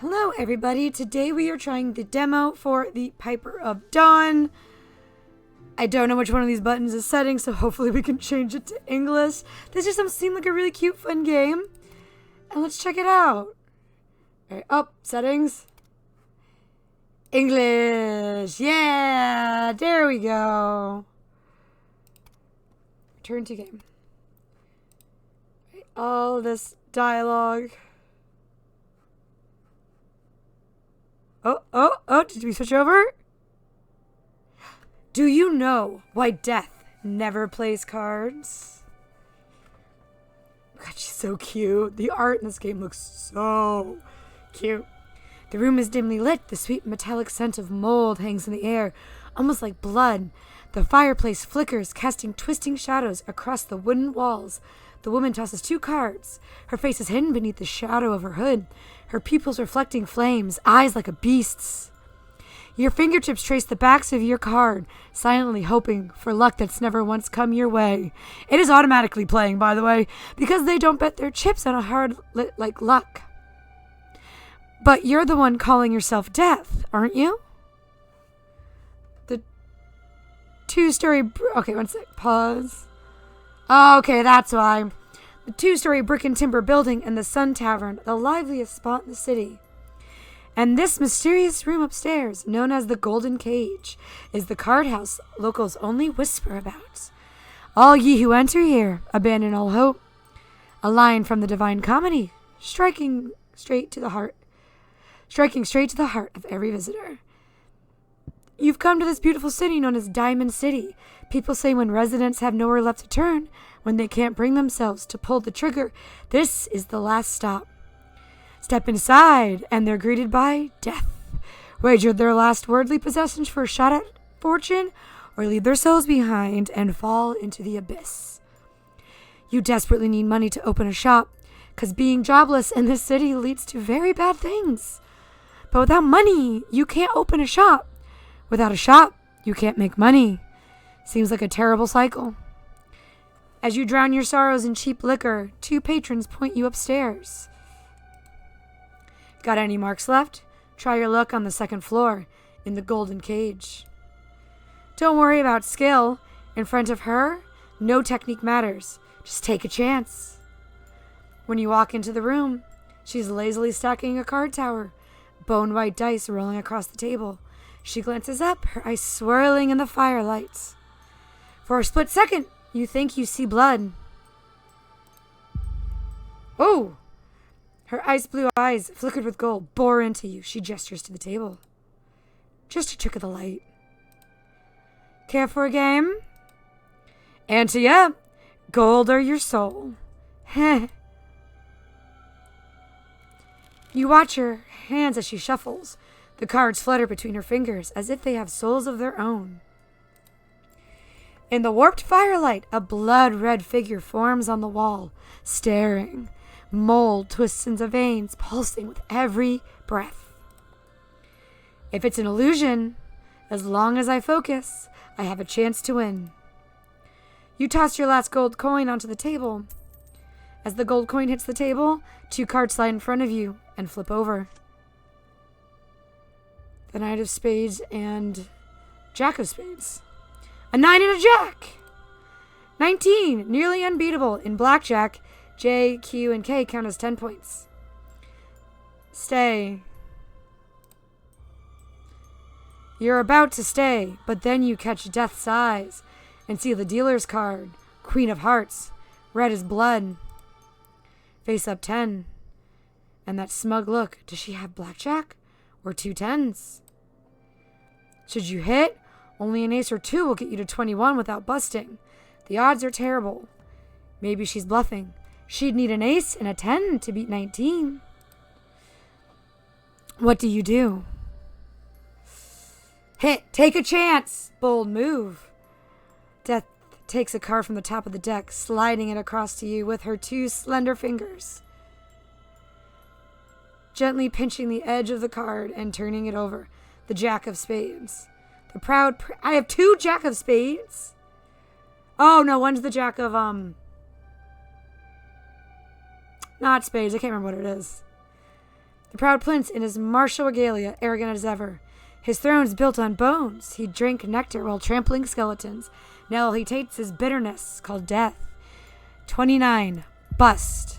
Hello everybody, today we are trying the demo for the Piper of Dawn. I don't know which one of these buttons is setting, so hopefully we can change it to English. This just seemed like a really cute, fun game. And let's check it out. Alright, settings. English, yeah, there we go. Return to game. All this dialogue. Did we switch over? Do you know why death never plays cards? God, she's so cute. The art in this game looks so cute. The room is dimly lit. The sweet metallic scent of mold hangs in the air, almost like blood. The fireplace flickers, casting twisting shadows across the wooden walls. The woman tosses 2 cards. Her face is hidden beneath the shadow of her hood, her pupils reflecting flames, eyes like a beast's. Your fingertips trace the backs of your card, silently hoping for luck that's never once come your way. It is automatically playing, by the way, because they don't bet their chips on a hard like luck. But you're the one calling yourself Death, aren't you? The 2-story... Okay, one sec. Pause. Okay, that's why. The 2-story brick and timber building and the Sun Tavern, the liveliest spot in the city. And this mysterious room upstairs, known as the Golden Cage, is the card house locals only whisper about. All ye who enter here, abandon all hope. A line from the Divine Comedy, striking straight to the heart of every visitor. You've come to this beautiful city known as Diamond City. People say when residents have nowhere left to turn, when they can't bring themselves to pull the trigger, this is the last stop. Step inside, and they're greeted by death. Wager their last worldly possessions for a shot at fortune, or leave their souls behind and fall into the abyss. You desperately need money to open a shop, because being jobless in this city leads to very bad things. But without money, you can't open a shop. Without a shop, you can't make money. Seems like a terrible cycle. As you drown your sorrows in cheap liquor, 2 patrons point you upstairs. Got any marks left? Try your luck on the 2nd floor, in the Golden Cage. Don't worry about skill. In front of her, no technique matters. Just take a chance. When you walk into the room, she's lazily stacking a card tower, bone-white dice rolling across the table. She glances up, her eyes swirling in the firelight. For a split second, you think you see blood. Oh! Her ice blue eyes, flickered with gold, bore into you. She gestures to the table. Just a trick of the light. Care for a game? Ante up. Gold or your soul. Heh. You watch her hands as she shuffles. The cards flutter between her fingers as if they have souls of their own. In the warped firelight, a blood-red figure forms on the wall, staring. Mold twists into veins, pulsing with every breath. If it's an illusion, as long as I focus, I have a chance to win. You toss your last gold coin onto the table. As the gold coin hits the table, 2 cards slide in front of you and flip over. The Knight of Spades and Jack of Spades. A 9 and a Jack! 19, nearly unbeatable. In blackjack, J, Q, and K count as 10 points. Stay. You're about to stay, but then you catch Death's eyes and see the dealer's card, Queen of Hearts, red as blood. Face up 10. And that smug look, does she have blackjack or 2 10s? Should you hit, only an ace or 2 will get you to 21 without busting. The odds are terrible. Maybe she's bluffing. She'd need an ace and a 10 to beat 19. What do you do? Hit. Take a chance. Bold move. Death takes a card from the top of the deck, sliding it across to you with her 2 slender fingers. Gently pinching the edge of the card and turning it over. The Jack of Spades. The proud... I have 2 Jack of Spades? Oh, no, one's the Jack of, Not spades. I can't remember what it is. The proud prince in his martial regalia, arrogant as ever. His throne's built on bones. He drank nectar while trampling skeletons. Now he tastes his bitterness, called death. 29. Bust.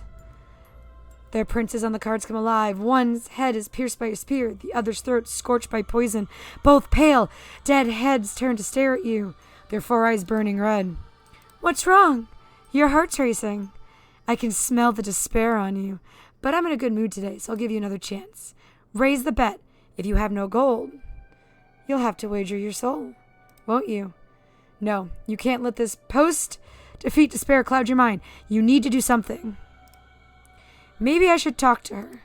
Their princes on the cards come alive. One's head is pierced by a spear, the other's throat scorched by poison. Both pale, dead heads turn to stare at you, their 4 eyes burning red. What's wrong? Your heart's racing. I can smell the despair on you, but I'm in a good mood today, so I'll give you another chance. Raise the bet. If you have no gold, you'll have to wager your soul, won't you? No, you can't let this post-defeat despair cloud your mind. You need to do something. Maybe I should talk to her.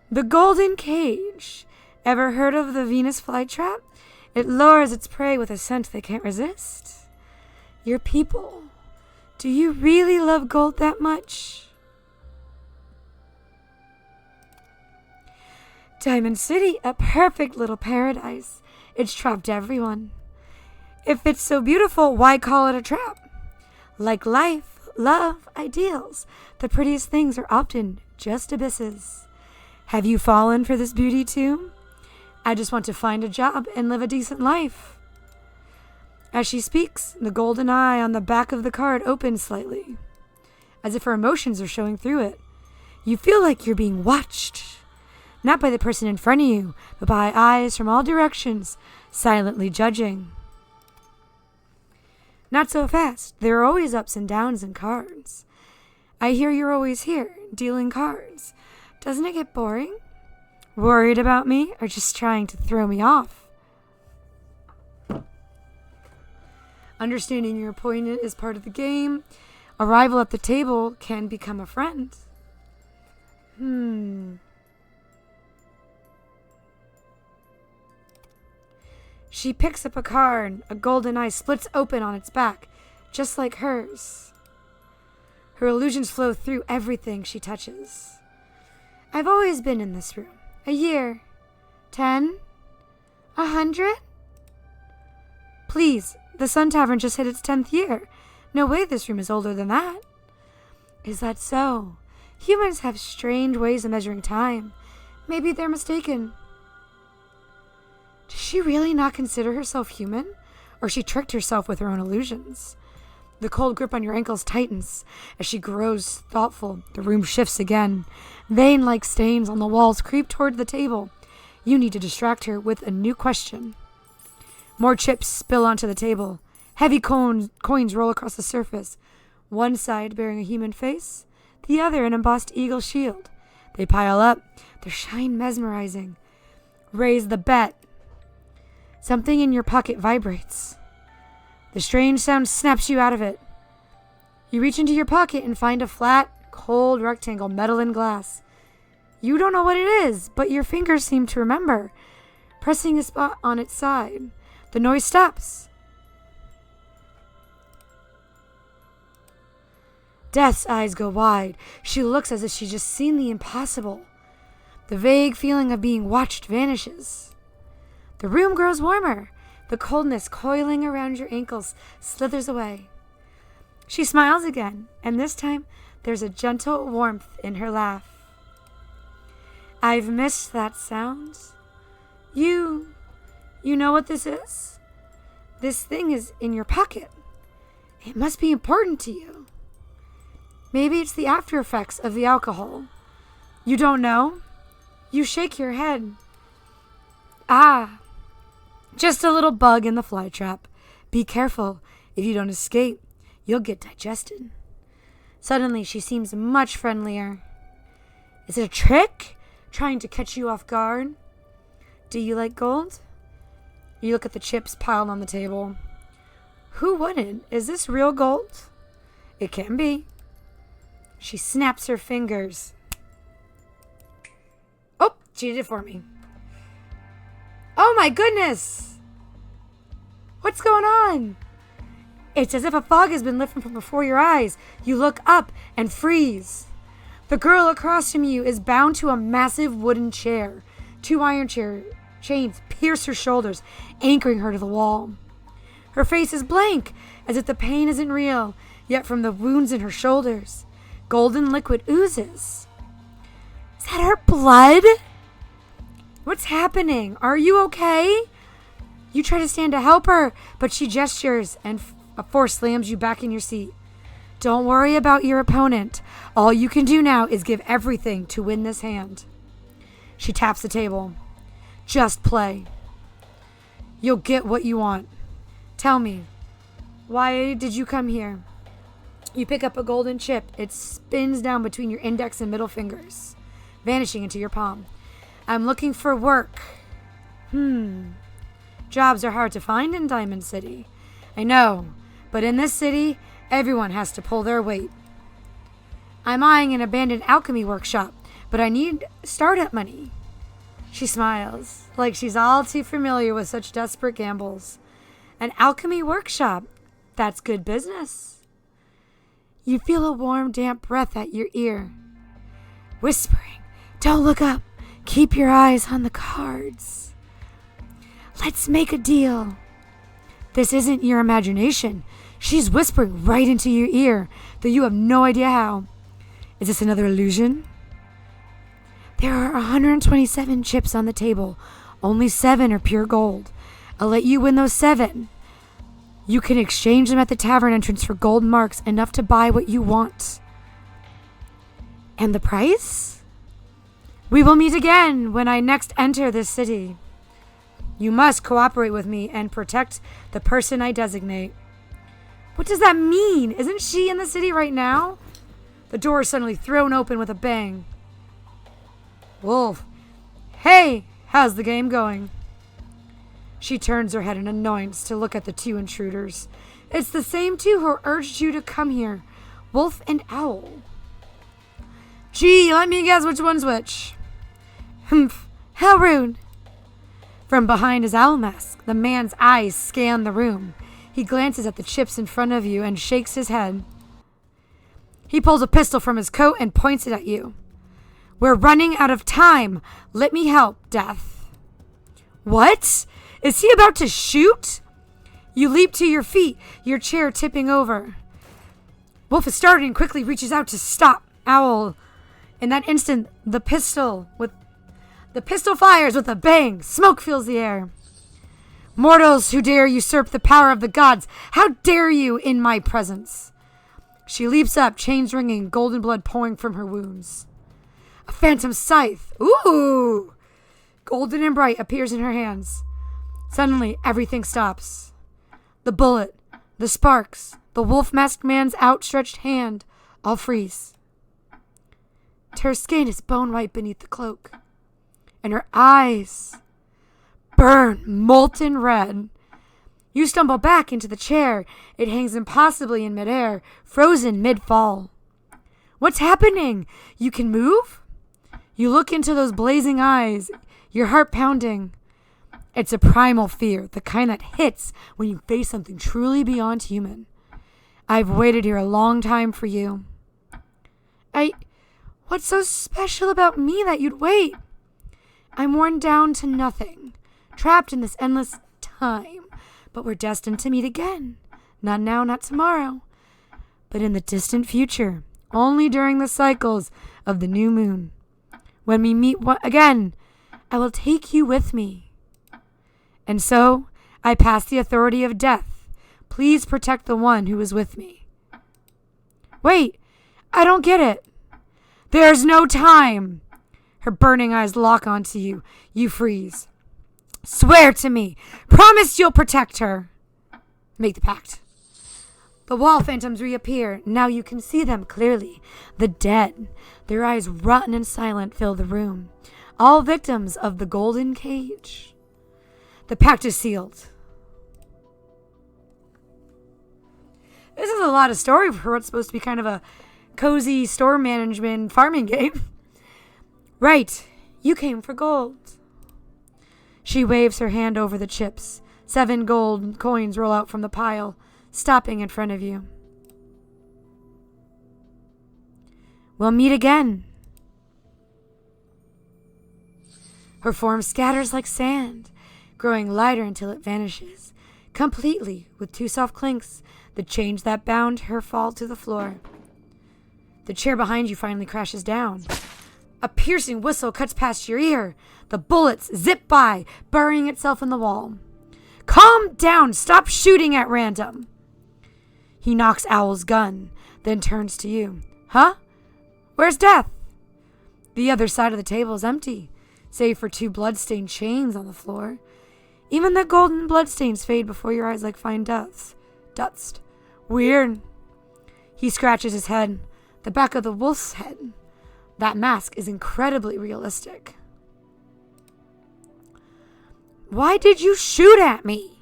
The golden cage. Ever heard of the Venus flytrap? It lures its prey with a scent they can't resist. Your people. Do you really love gold that much? Diamond City, a perfect little paradise. It's trapped everyone. If it's so beautiful, why call it a trap? Like life, love, ideals, the prettiest things are often just abysses. Have you fallen for this beauty too? I just want to find a job and live a decent life. As she speaks, the golden eye on the back of the card opens slightly, as if her emotions are showing through it. You feel like you're being watched, not by the person in front of you, but by eyes from all directions, silently judging. Not so fast. There are always ups and downs in cards. I hear you're always here, dealing cards. Doesn't it get boring? Worried about me, or just trying to throw me off? Understanding your opponent is part of the game. A rival at the table can become a friend. She picks up a card. A golden eye splits open on its back, just like hers. Her illusions flow through everything she touches. I've always been in this room. A year. 10? 100? Please, the Sun Tavern just hit its 10th year. No way this room is older than that. Is that so? Humans have strange ways of measuring time. Maybe they're mistaken. Does she really not consider herself human? Or she tricked herself with her own illusions? The cold grip on your ankles tightens. As she grows thoughtful, the room shifts again. Vein-like stains on the walls creep toward the table. You need to distract her with a new question. More chips spill onto the table. Heavy coins roll across the surface. One side bearing a human face, the other an embossed eagle shield. They pile up, their shine mesmerizing. Raise the bet. Something in your pocket vibrates. The strange sound snaps you out of it. You reach into your pocket and find a flat, cold rectangle, metal and glass. You don't know what it is, but your fingers seem to remember. Pressing a spot on its side, the noise stops. Death's eyes go wide. She looks as if she's just seen the impossible. The vague feeling of being watched vanishes. The room grows warmer. The coldness coiling around your ankles slithers away. She smiles again, and this time there's a gentle warmth in her laugh. I've missed that sound. You know what this is? This thing is in your pocket. It must be important to you. Maybe it's the after effects of the alcohol. You don't know? You shake your head. Ah, just a little bug in the flytrap. Be careful. If you don't escape, you'll get digested. Suddenly, she seems much friendlier. Is it a trick? Trying to catch you off guard? Do you like gold? You look at the chips piled on the table. Who wouldn't? Is this real gold? It can be. She snaps her fingers. Oh, she did it for me. Oh my goodness! What's going on? It's as if a fog has been lifted from before your eyes. You look up and freeze. The girl across from you is bound to a massive wooden chair. 2 iron chains pierce her shoulders, anchoring her to the wall. Her face is blank, as if the pain isn't real, yet from the wounds in her shoulders, Golden liquid oozes. Is that her blood? What's happening? Are you okay? You try to stand to help her, but she gestures and a force slams you back in your seat. Don't worry about your opponent. All you can do now is give everything to win this hand. She taps the table. Just play. You'll get what you want. Tell me, why did you come here? You pick up a golden chip. It spins down between your index and middle fingers, vanishing into your palm. I'm looking for work. Jobs are hard to find in Diamond City. I know, but in this city, everyone has to pull their weight. I'm eyeing an abandoned alchemy workshop, but I need startup money. She smiles, like she's all too familiar with such desperate gambles. An alchemy workshop. That's good business. You feel a warm, damp breath at your ear. Whispering, don't look up. Keep your eyes on the cards. Let's make a deal. This isn't your imagination. She's whispering right into your ear, though you have no idea how. Is this another illusion? There are 127 chips on the table. Only 7 are pure gold. I'll let you win those 7. You can exchange them at the tavern entrance for gold marks, enough to buy what you want. And the price? We will meet again when I next enter this city. You must cooperate with me and protect the person I designate. What does that mean? Isn't she in the city right now? The door is suddenly thrown open with a bang. Wolf. Hey, how's the game going? She turns her head in annoyance to look at the 2 intruders. It's the same 2 who urged you to come here. Wolf and Owl. Gee, let me guess which one's which. Humph, how rude. From behind his owl mask, the man's eyes scan the room. He glances at the chips in front of you and shakes his head. He pulls a pistol from his coat and points it at you. We're running out of time. Let me help, Death. What? Is he about to shoot? You leap to your feet, your chair tipping over. Wolf is starting and quickly reaches out to stop Owl. In that instant, the pistol fires with a bang. Smoke fills the air. Mortals who dare usurp the power of the gods, how dare you in my presence? She leaps up, chains ringing, golden blood pouring from her wounds. A phantom scythe. Ooh! Golden and bright appears in her hands. Suddenly, everything stops. The bullet, the sparks, the wolf-masked man's outstretched hand, all freeze. Her skin is bone white beneath the cloak, and her eyes burn molten red. You stumble back into the chair. It hangs impossibly in midair, frozen mid-fall. What's happening? You can move? You look into those blazing eyes, your heart pounding. It's a primal fear, the kind that hits when you face something truly beyond human. I've waited here a long time for you. What's so special about me that you'd wait? I'm worn down to nothing, trapped in this endless time, but we're destined to meet again. Not now, not tomorrow, but in the distant future, only during the cycles of the new moon. When we meet again, I will take you with me. And so, I pass the authority of death. Please protect the one who is with me. Wait, I don't get it. There's no time. Her burning eyes lock onto you. You freeze. Swear to me. Promise you'll protect her. Make the pact. The wall phantoms reappear. Now you can see them clearly. The dead, their eyes rotten and silent, fill the room. All victims of the golden cage. The pact is sealed. This is a lot of story for what's supposed to be kind of a cozy store management farming game. Right, you came for gold. She waves her hand over the chips. 7 gold coins roll out from the pile, stopping in front of you. We'll meet again. Her form scatters like sand, growing lighter until it vanishes, completely, with 2 soft clinks, the chains that bound her fall to the floor. The chair behind you finally crashes down. A piercing whistle cuts past your ear. The bullets zip by, burying itself in the wall. Calm down! Stop shooting at random! He knocks Owl's gun, then turns to you. Huh? Where's Death? The other side of the table is empty, save for 2 blood-stained chains on the floor. Even the golden bloodstains fade before your eyes like fine dust. Weird. He scratches his head, the back of the wolf's head. That mask is incredibly realistic. Why did you shoot at me?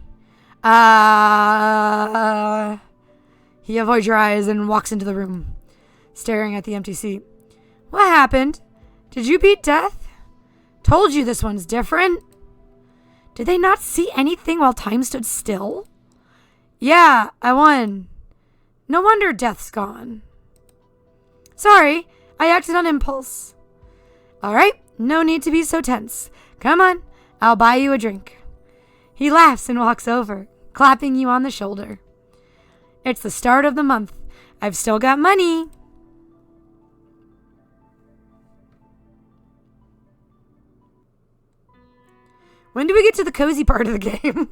He avoids your eyes and walks into the room, staring at the empty seat. What happened? Did you beat Death? Told you this one's different. Did they not see anything while time stood still? Yeah, I won. No wonder Death's gone. Sorry, I acted on impulse. All right, no need to be so tense. Come on, I'll buy you a drink. He laughs and walks over, clapping you on the shoulder. It's the start of the month. I've still got money. When do we get to the cozy part of the game?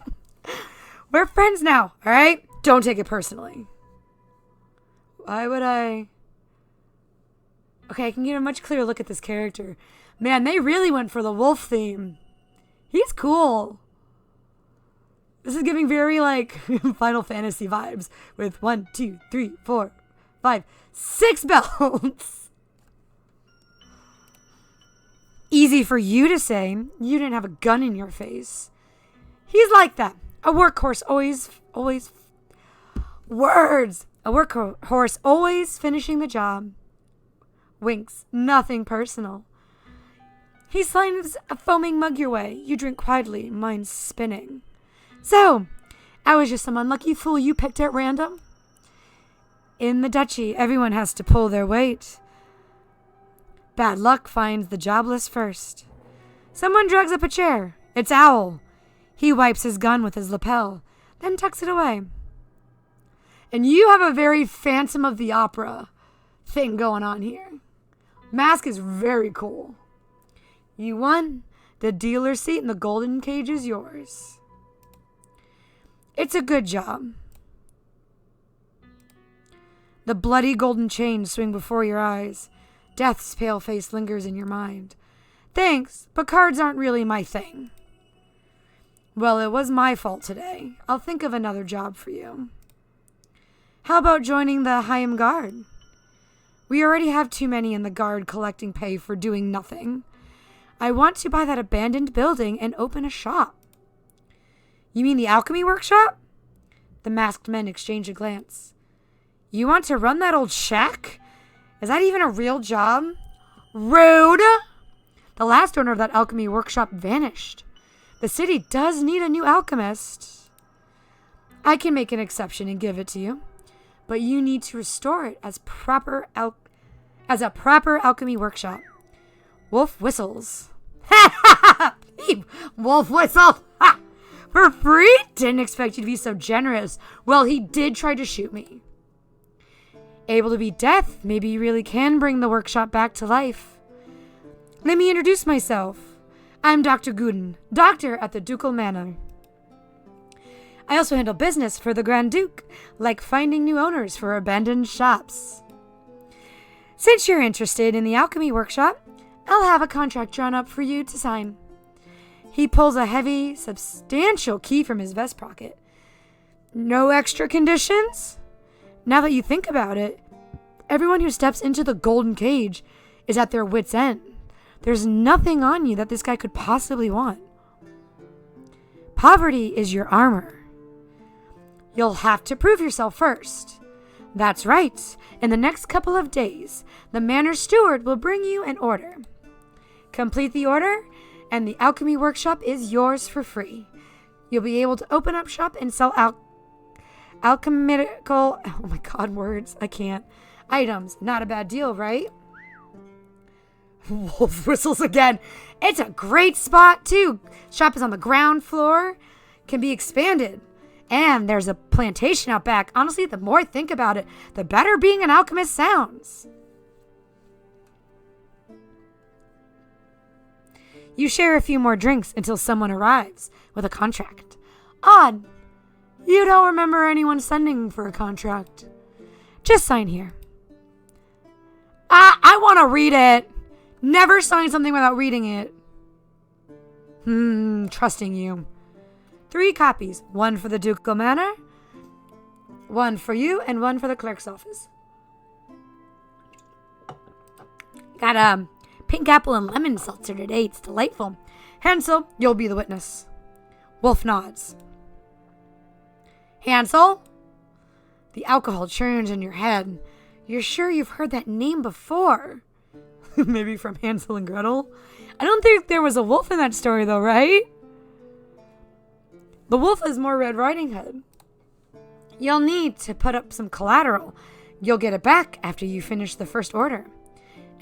We're friends now, all right? Don't take it personally. Why would I? Okay, I can get a much clearer look at this character. Man, they really went for the wolf theme. He's cool. This is giving very, like, Final Fantasy vibes with 1, 2, 3, 4, 5, 6 belts. Easy for you to say. You didn't have a gun in your face. He's like that. A workhorse always words. A workhorse always finishing the job. Winks. Nothing personal. He slams a foaming mug your way. You drink quietly, mind spinning. So, I was just some unlucky fool you picked at random. In the duchy, everyone has to pull their weight. Bad luck finds the jobless first. Someone drags up a chair. It's Owl. He wipes his gun with his lapel, then tucks it away. And you have a very Phantom of the Opera thing going on here. Mask is very cool. You won. The dealer's seat in the golden cage is yours. It's a good job. The bloody golden chains swing before your eyes. Death's pale face lingers in your mind. Thanks, but cards aren't really my thing. Well, it was my fault today. I'll think of another job for you. How about joining the Haim Guard? We already have too many in the Guard collecting pay for doing nothing. I want to buy that abandoned building and open a shop. You mean the alchemy workshop? The masked men exchange a glance. You want to run that old shack? Is that even a real job? Rude! The last owner of that alchemy workshop vanished. The city does need a new alchemist. I can make an exception and give it to you, but you need to restore it as a proper alchemy workshop. Wolf whistles. Ha! Wolf whistled. Ha! For free? Didn't expect you to be so generous. Well, he did try to shoot me. Able to beat Death, maybe you really can bring the workshop back to life. Let me introduce myself. I'm Dr. Gooden, doctor at the Ducal Manor. I also handle business for the Grand Duke, like finding new owners for abandoned shops. Since you're interested in the alchemy workshop, I'll have a contract drawn up for you to sign. He pulls a heavy, substantial key from his vest pocket. No extra conditions? Now that you think about it, everyone who steps into the golden cage is at their wit's end. There's nothing on you that this guy could possibly want. Poverty is your armor. You'll have to prove yourself first. That's right. In the next couple of days, the manor steward will bring you an order. Complete the order, and the alchemy workshop is yours for free. You'll be able to open up shop and sell alchemical, oh my god, words, I can't, items. Not a bad deal, right? Wolf whistles again. It's a great spot, too. Shop is on the ground floor, can be expanded. And there's a plantation out back. Honestly, the more I think about it, the better being an alchemist sounds. You share a few more drinks until someone arrives with a contract. Odd. You don't remember anyone sending for a contract. Just sign here. I want to read it. Never sign something without reading it. Trusting you. 3 copies. 1 for the Ducal Manor, 1 for you, and 1 for the clerk's office. Got pink apple and lemon seltzer today. It's delightful. Hansel, you'll be the witness. Wolf nods. Hansel? The alcohol churns in your head. You're sure you've heard that name before. Maybe from Hansel and Gretel? I don't think there was a wolf in that story, though, right? The wolf is more Red Riding Hood. You'll need to put up some collateral. You'll get it back after you finish the first order.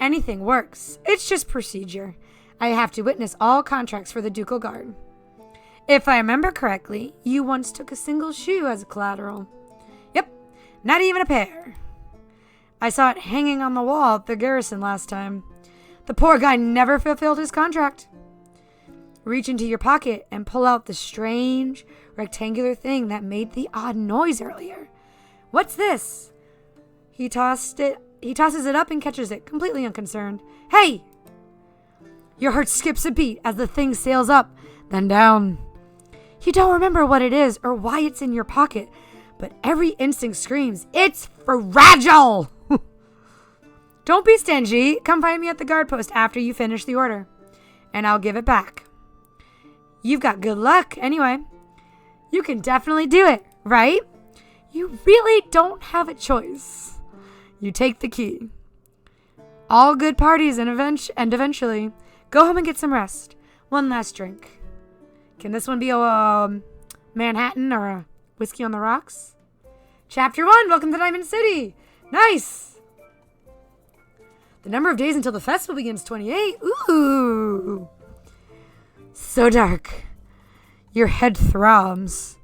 Anything works. It's just procedure. I have to witness all contracts for the Ducal Guard. If I remember correctly, you once took a single shoe as a collateral. Yep, not even a pair. I saw it hanging on the wall at the garrison last time. The poor guy never fulfilled his contract. Reach into your pocket and pull out the strange rectangular thing that made the odd noise earlier. What's this? He tosses it up and catches it, completely unconcerned. Hey! Your heart skips a beat as the thing sails up, then down. You don't remember what it is or why it's in your pocket, but every instinct screams, it's fragile! Don't be stingy. Come find me at the guard post after you finish the order, and I'll give it back. You've got good luck anyway. You can definitely do it, right? You really don't have a choice. You take the key. All good parties and eventually go home and get some rest. One last drink. Can this one be a Manhattan or a whiskey on the rocks? Chapter 1, welcome to Diamond City. Nice. The number of days until the festival begins, 28. Ooh. So dark. Your head throbs.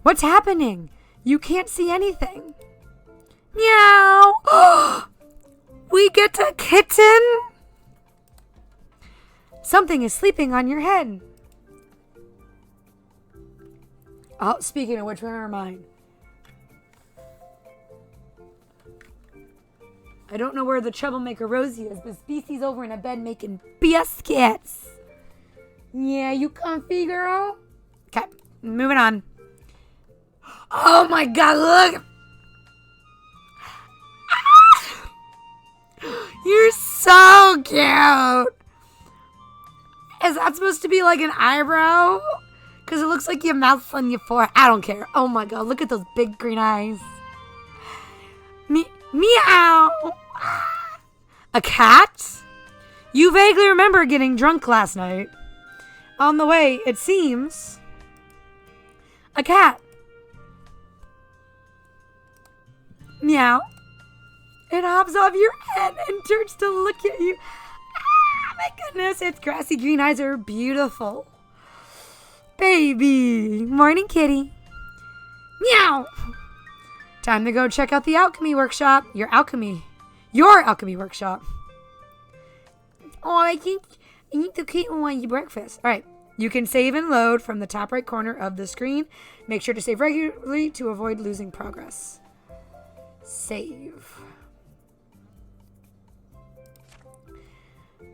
What's happening? You can't see anything. Meow. We get a kitten? Something is sleeping on your head. Oh, speaking of which, where are mine? I don't know where the troublemaker Rosie is, but Specy's over in a bed making biscuits. Yeah, you comfy, girl? Okay, moving on. Oh my god, look! You're so cute! Is that supposed to be like an eyebrow? Because it looks like your mouth's on your forehead. I don't care. Oh my god, look at those big green eyes. Meow! A cat? You vaguely remember getting drunk last night. On the way, it seems. A cat. Meow. It hops off your head and turns to look at you. Ah, my goodness, its grassy green eyes are beautiful. Baby. Morning, kitty. Meow. Time to go check out the alchemy workshop. Your alchemy workshop. Oh, I think I need to keep on your breakfast. All right. You can save and load from the top right corner of the screen. Make sure to save regularly to avoid losing progress. Save.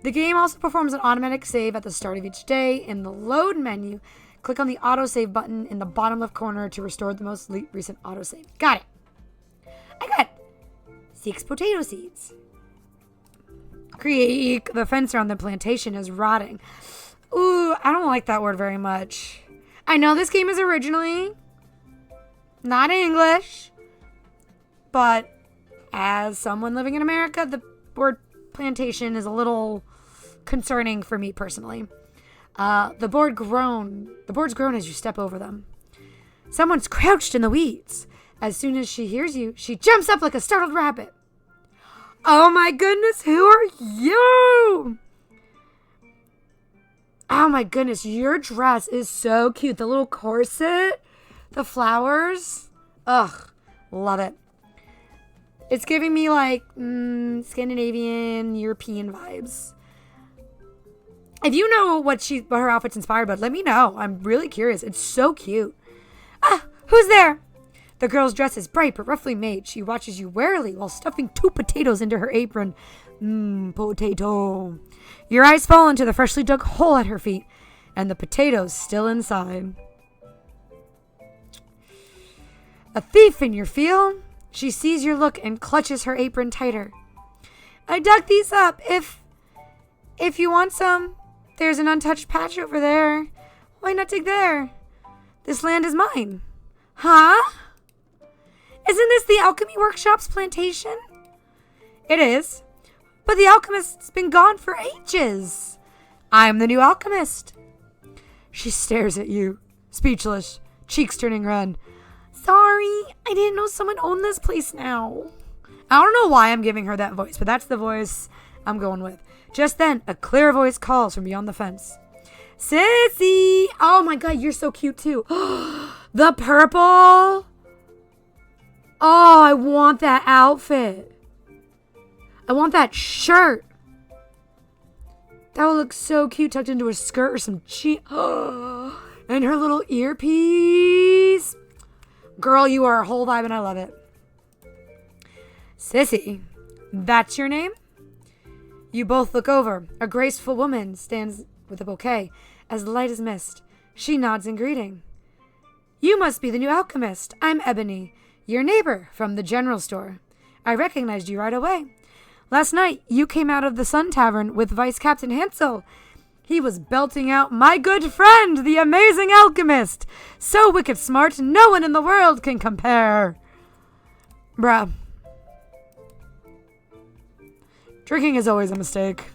The game also performs an automatic save at the start of each day. In the load menu, click on the autosave button in the bottom left corner to restore the most recent autosave. Got it. I got 6 potato seeds. Creak. The fence around the plantation is rotting. Ooh, I don't like that word very much. I know this game is originally not English, but as someone living in America, the word plantation is a little concerning for me personally. The board's grown as you step over them. Someone's crouched in the weeds. As soon as she hears you, she jumps up like a startled rabbit. Oh my goodness, who are you? Oh my goodness, your dress is so cute. The little corset, the flowers. Ugh, love it. It's giving me like Scandinavian, European vibes. If you know what her outfit's inspired by, let me know. I'm really curious. It's so cute. Ah, who's there? The girl's dress is bright but roughly made. She watches you warily while stuffing 2 potatoes into her apron. Potato. Your eyes fall into the freshly dug hole at her feet, and the potatoes still inside. A thief in your feel? She sees your look and clutches her apron tighter. I dug these up. If you want some, there's an untouched patch over there. Why not dig there? This land is mine. Huh? Isn't this the alchemy workshop's plantation? It is. But the alchemist's been gone for ages. I'm the new alchemist. She stares at you, speechless, cheeks turning red. Sorry, I didn't know someone owned this place now. I don't know why I'm giving her that voice, but that's the voice I'm going with. Just then, a clear voice calls from beyond the fence. Sissy! Oh my god, you're so cute too. The purple! Oh, I want that outfit. I want that shirt. That would look so cute tucked into a skirt or some jeans. And her little earpiece. Girl, you are a whole vibe and I love it. Sissy, that's your name? You both look over. A graceful woman stands with a bouquet, as light as mist. She nods in greeting. You must be the new alchemist. I'm Ebony, your neighbor from the general store. I recognized you right away. Last night, you came out of the Sun Tavern with Vice Captain Hansel. He was belting out my good friend, the amazing alchemist. So wicked smart, no one in the world can compare. Bruh. Drinking is always a mistake.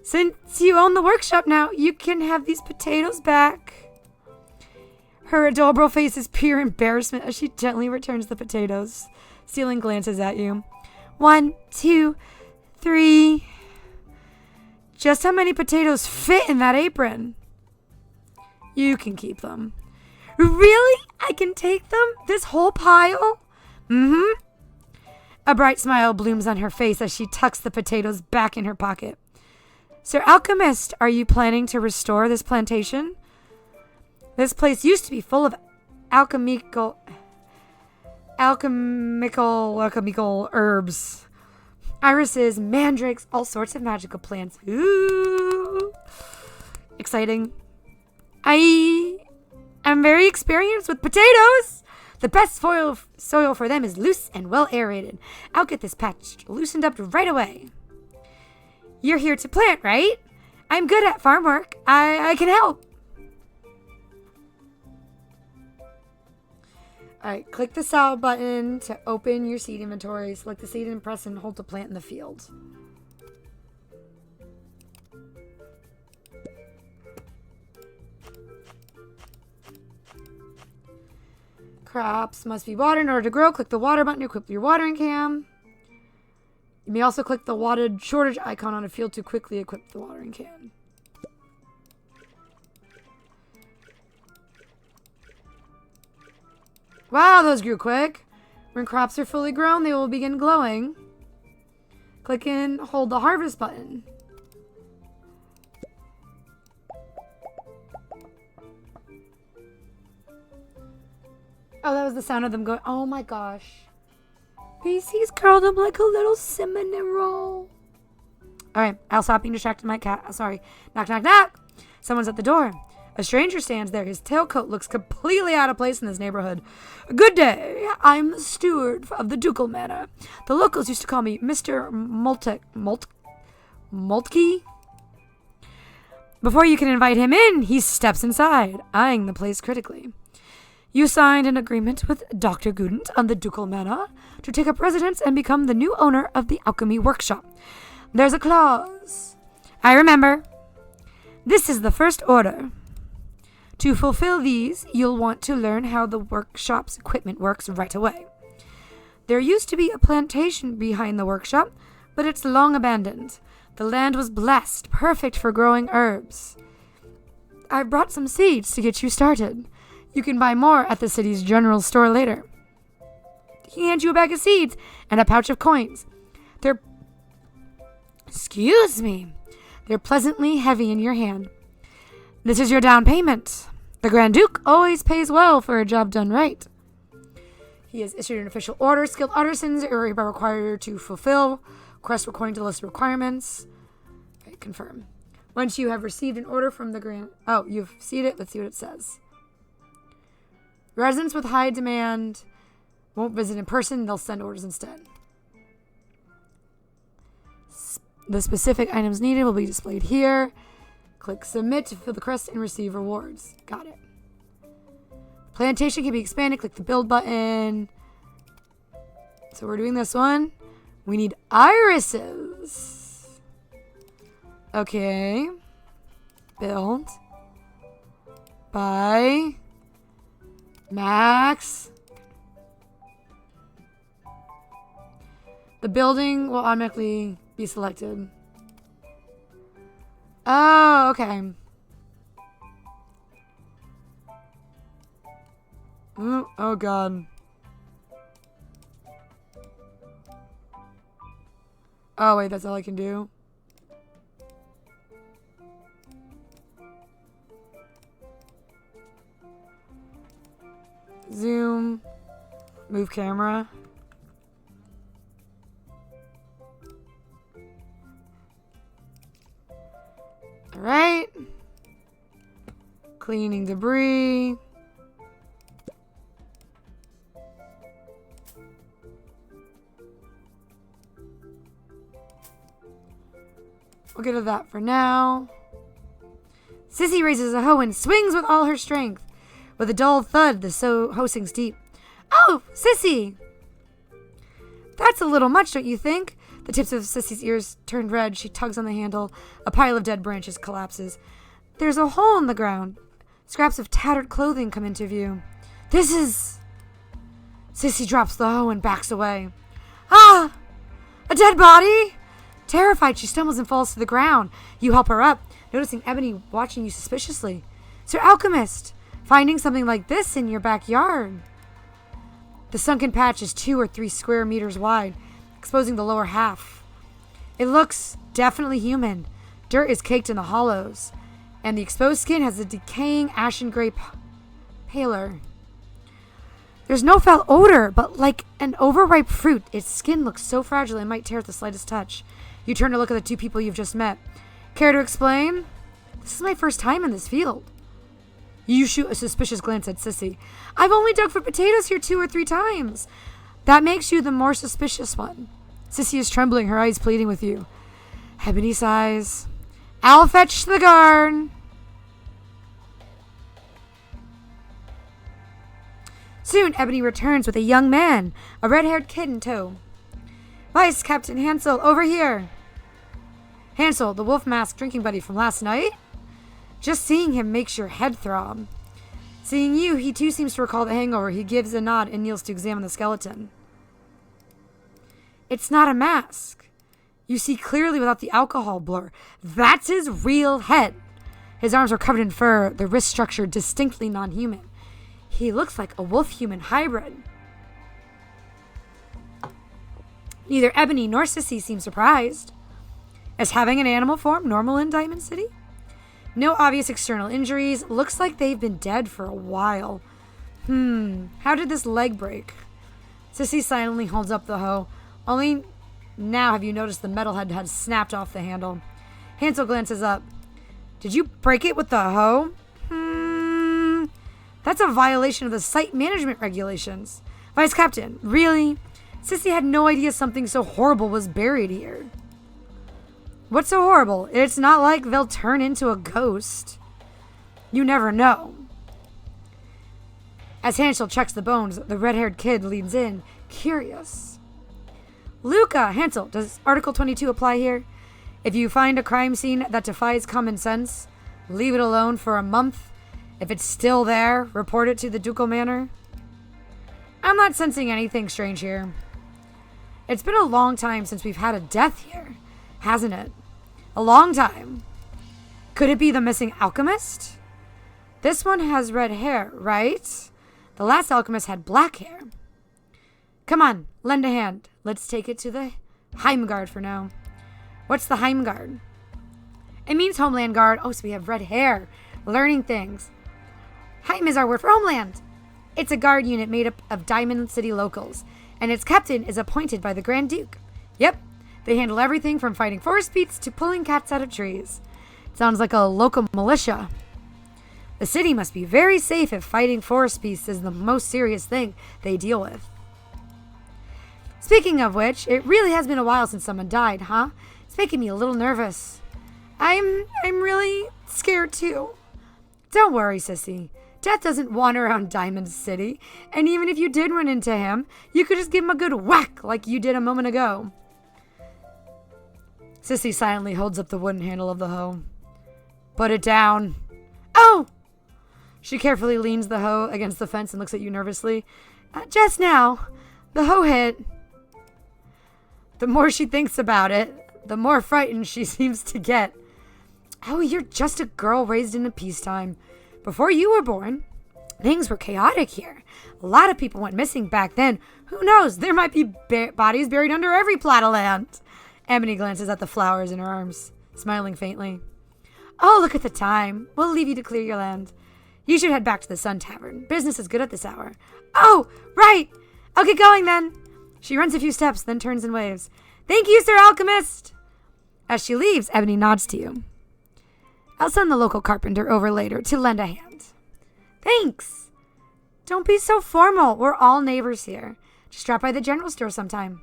Since you own the workshop now, you can have these potatoes back. Her adorable face is pure embarrassment as she gently returns the potatoes, stealing glances at you. 1, 2, 3. Just how many potatoes fit in that apron? You can keep them. Really? I can take them? This whole pile? Mm-hmm. A bright smile blooms on her face as she tucks the potatoes back in her pocket. Sir Alchemist, are you planning to restore this plantation? This place used to be full of alchemical herbs. Irises, mandrakes, all sorts of magical plants. Ooh. Exciting. I am very experienced with potatoes. The best soil for them is loose and well aerated. I'll get this patch loosened up right away. You're here to plant, right? I'm good at farm work. I can help. Alright, click the sell button to open your seed inventory. Select the seed and press and hold to plant in the field. Crops must be watered in order to grow. Click the water button to equip your watering can. You may also click the water shortage icon on a field to quickly equip the watering can. Wow, those grew quick. When crops are fully grown, they will begin glowing. Click and hold the harvest button. Oh, that was the sound of them going, oh my gosh. He's curled up like a little cinnamon roll. Alright, I'll stop being distracted by my cat. Sorry. Knock, knock, knock. Someone's at the door. A stranger stands there. His tailcoat looks completely out of place in this neighborhood. Good day. I'm the steward of the ducal manor. The locals used to call me Mr. Moltke. Before you can invite him in, he steps inside, eyeing the place critically. You signed an agreement with Dr. Gudent on the ducal manor to take up residence and become the new owner of the alchemy workshop. There's a clause. I remember. This is the first order. To fulfill these, you'll want to learn how the workshop's equipment works right away. There used to be a plantation behind the workshop, but it's long abandoned. The land was blessed, perfect for growing herbs. I brought some seeds to get you started. You can buy more at the city's general store later. He hands you a bag of seeds and a pouch of coins. Excuse me. They're pleasantly heavy in your hand. This is your down payment. The Grand Duke always pays well for a job done right. He has issued an official order. Skilled artisans are required to fulfill requests according to the list of requirements. Okay, confirm. Once you have received an order from the Grand... Oh, you've seen it? Let's see what it says. Residents with high demand won't visit in person. They'll send orders instead. The specific items needed will be displayed here. Click Submit to fill the crest and receive rewards. Got it. Plantation can be expanded. Click the Build button. So we're doing this one. We need irises. Okay. Build. Buy. Max. The building will automatically be selected. Oh, okay. Ooh, oh, God. Oh, wait, that's all I can do? Zoom. Move camera. All right. Cleaning debris. We'll get to that for now. Sissy raises a hoe and swings with all her strength. With a dull thud, the hoe sinks deep. Oh, Sissy! That's a little much, don't you think? The tips of Sissy's ears turned red. She tugs on the handle. A pile of dead branches collapses. There's a hole in the ground. Scraps of tattered clothing come into view. This is... Sissy drops the hoe and backs away. Ah! A dead body! Terrified, she stumbles and falls to the ground. You help her up, noticing Ebony watching you suspiciously. Sir Alchemist, finding something like this in your backyard. The sunken patch is 2 or 3 square meters wide, exposing the lower half. It looks definitely human. Dirt is caked in the hollows, and the exposed skin has a decaying ashen gray pallor. There's no foul odor, but like an overripe fruit, its skin looks so fragile it might tear at the slightest touch. You turn to look at the 2 people you've just met. Care to explain? This is my first time in this field. You shoot a suspicious glance at Sissy. I've only dug for potatoes here 2 or 3 times. That makes you the more suspicious one. Sissy is trembling, her eyes pleading with you. Ebony sighs. I'll fetch the guard. Soon, Ebony returns with a young man, a red-haired kid in tow. Vice Captain Hansel, over here. Hansel, the wolf mask drinking buddy from last night? Just seeing him makes your head throb. Seeing you, he too seems to recall the hangover. He gives a nod and kneels to examine the skeleton. It's not a mask. You see clearly without the alcohol blur. That's his real head. His arms are covered in fur, the wrist structure distinctly non-human. He looks like a wolf-human hybrid. Neither Ebony nor Sissy seem surprised. Is having an animal form normal in Diamond City? No obvious external injuries. Looks like they've been dead for a while. How did this leg break? Sissy silently holds up the hoe. Only now have you noticed the metalhead had snapped off the handle. Hansel glances up. Did you break it with the hoe? That's a violation of the site management regulations. Vice Captain, really? Sissy had no idea something so horrible was buried here. What's so horrible? It's not like they'll turn into a ghost. You never know. As Hansel checks the bones, the red-haired kid leans in, curious. Luca, Hansel, does Article 22 apply here? If you find a crime scene that defies common sense, leave it alone for a month. If it's still there, report it to the Ducal Manor. I'm not sensing anything strange here. It's been a long time since we've had a death here, hasn't it? A long time. Could it be the missing alchemist? This one has red hair, right? The last alchemist had black hair. Come on, lend a hand. Let's take it to the Heimgard for now. What's the Heimgard? It means homeland guard. Oh, so we have red hair. Learning things. Heim is our word for homeland. It's a guard unit made up of Diamond City locals, and its captain is appointed by the Grand Duke. Yep, they handle everything from fighting forest beasts to pulling cats out of trees. Sounds like a local militia. The city must be very safe if fighting forest beasts is the most serious thing they deal with. Speaking of which, it really has been a while since someone died, huh? It's making me a little nervous. I'm really scared too. Don't worry, sissy. Death doesn't wander around Diamond City, and even if you did run into him, you could just give him a good whack like you did a moment ago. Sissy silently holds up the wooden handle of the hoe. Put it down. Oh! She carefully leans the hoe against the fence and looks at you nervously. Just now, the hoe hit. The more she thinks about it, the more frightened she seems to get. Oh, you're just a girl raised in a peacetime. Before you were born, things were chaotic here. A lot of people went missing back then. Who knows? There might be bodies buried under every plot of land. Ebony glances at the flowers in her arms, smiling faintly. Oh, look at the time. We'll leave you to clear your land. You should head back to the Sun Tavern. Business is good at this hour. Oh, right. I'll get going then. She runs a few steps, then turns and waves. Thank you, Sir Alchemist. As she leaves, Ebony nods to you. I'll send the local carpenter over later to lend a hand. Thanks. Don't be so formal. We're all neighbors here. Just drop by the general store sometime.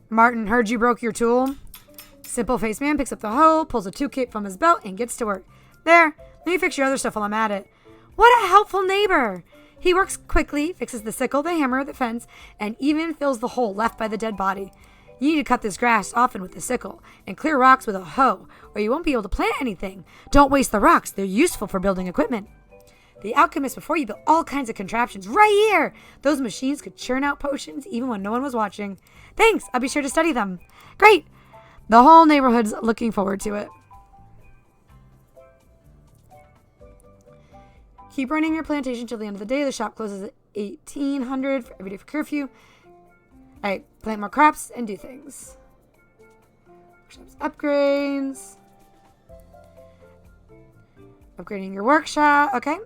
Martin heard you broke your tool. Simple-faced man picks up the hoe, pulls a toolkit from his belt, and gets to work. There, let me fix your other stuff while I'm at it. What a helpful neighbor. He works quickly, fixes the sickle, the hammer, the fence, and even fills the hole left by the dead body. You need to cut this grass often with the sickle and clear rocks with a hoe, or you won't be able to plant anything. Don't waste the rocks. They're useful for building equipment. The alchemist before you built all kinds of contraptions right here. Those machines could churn out potions even when no one was watching. Thanks. I'll be sure to study them. Great. The whole neighborhood's looking forward to it. Keep running your plantation till the end of the day. The shop closes at 1800 every day for curfew. Alright, plant more crops and do things. Workshops upgrades. Upgrading your workshop. Okay.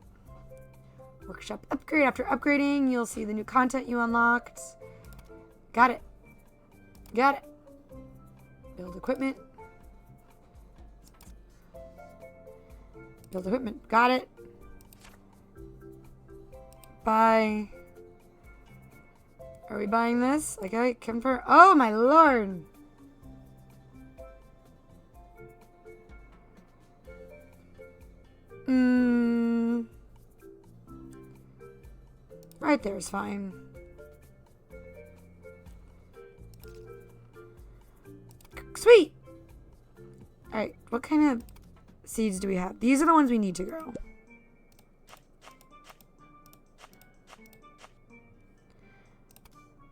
Workshop upgrade. After upgrading, you'll see the new content you unlocked. Got it. Got it. Build equipment. Build equipment. Got it. Buy. Are we buying this? Okay, confirm. Oh my lord. Right there is fine. Sweet. Alright, what kind of seeds do we have? These are the ones we need to grow.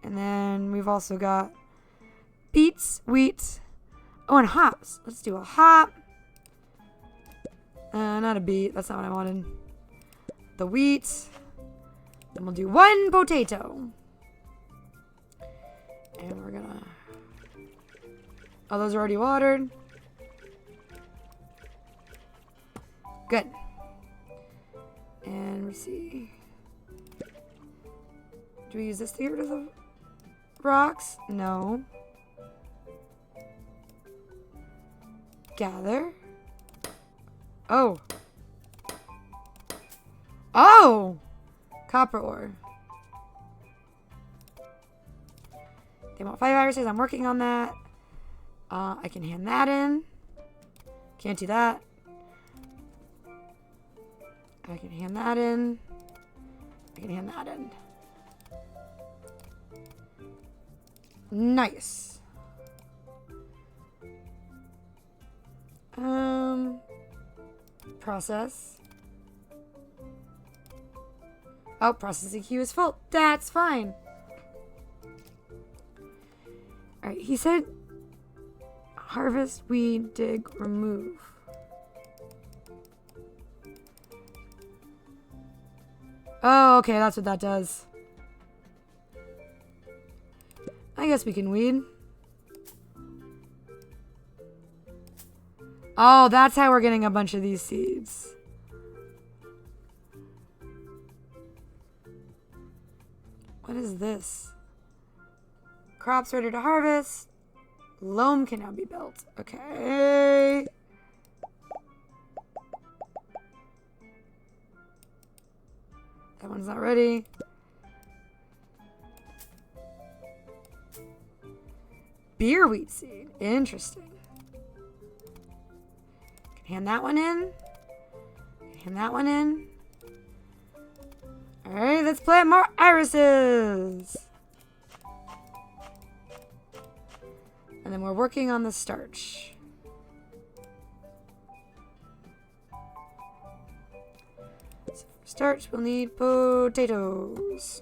And then we've also got beets, wheat. Oh, and hops. Let's do a hop. Not a beet. That's not what I wanted. The wheat. Then we'll do one potato. And we're gonna... Oh, those are already watered. Good. And let's see. Do we use this to get rid of the rocks? No. Gather. Oh. Oh! Copper ore. They want 5 irises. I'm working on that. I can hand that in. Can't do that. I can hand that in. I can hand that in. Nice. Process. Oh, processing queue is full. That's fine. Alright, he said harvest, weed, dig, remove. Oh, okay, that's what that does. I guess we can weed. Oh, that's how we're getting a bunch of these seeds. What is this? Crops ready to harvest. Loam can now be built. Okay. That one's not ready. Beer wheat seed. Interesting. Hand that one in. Hand that one in. Alright, let's plant more irises. And then we're working on the starch. So for starch, we'll need potatoes.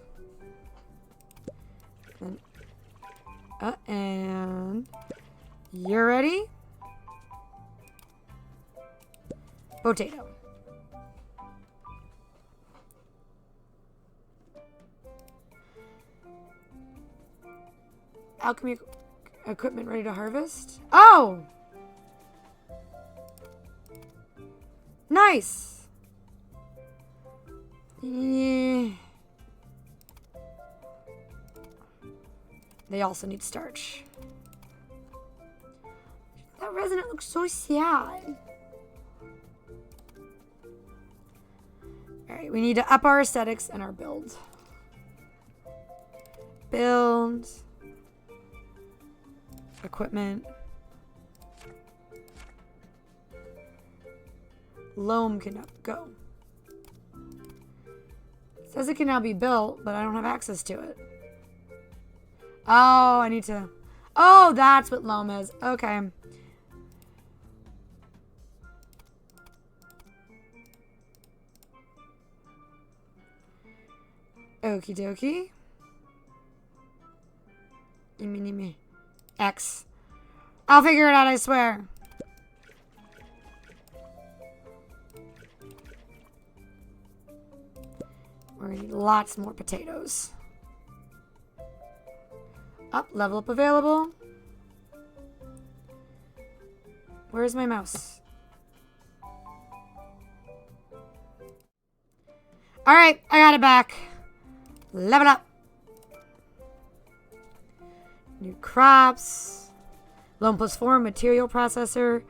And you're ready? Potato. Alchemy equipment ready to harvest. Oh! Nice! Yeah. They also need starch. That resident looks so sad. Alright, we need to up our aesthetics and our build. Build. Equipment. Loam can up. Go. It says it can now be built, but I don't have access to it. Oh, I need to... Oh, that's what loam is. Okay. Okie dokie. Gimme. X. I'll figure it out, I swear. We're gonna need lots more potatoes. Up, level up available. Where's my mouse? Alright, I got it back. Level up. New crops. Loam +4 material processor.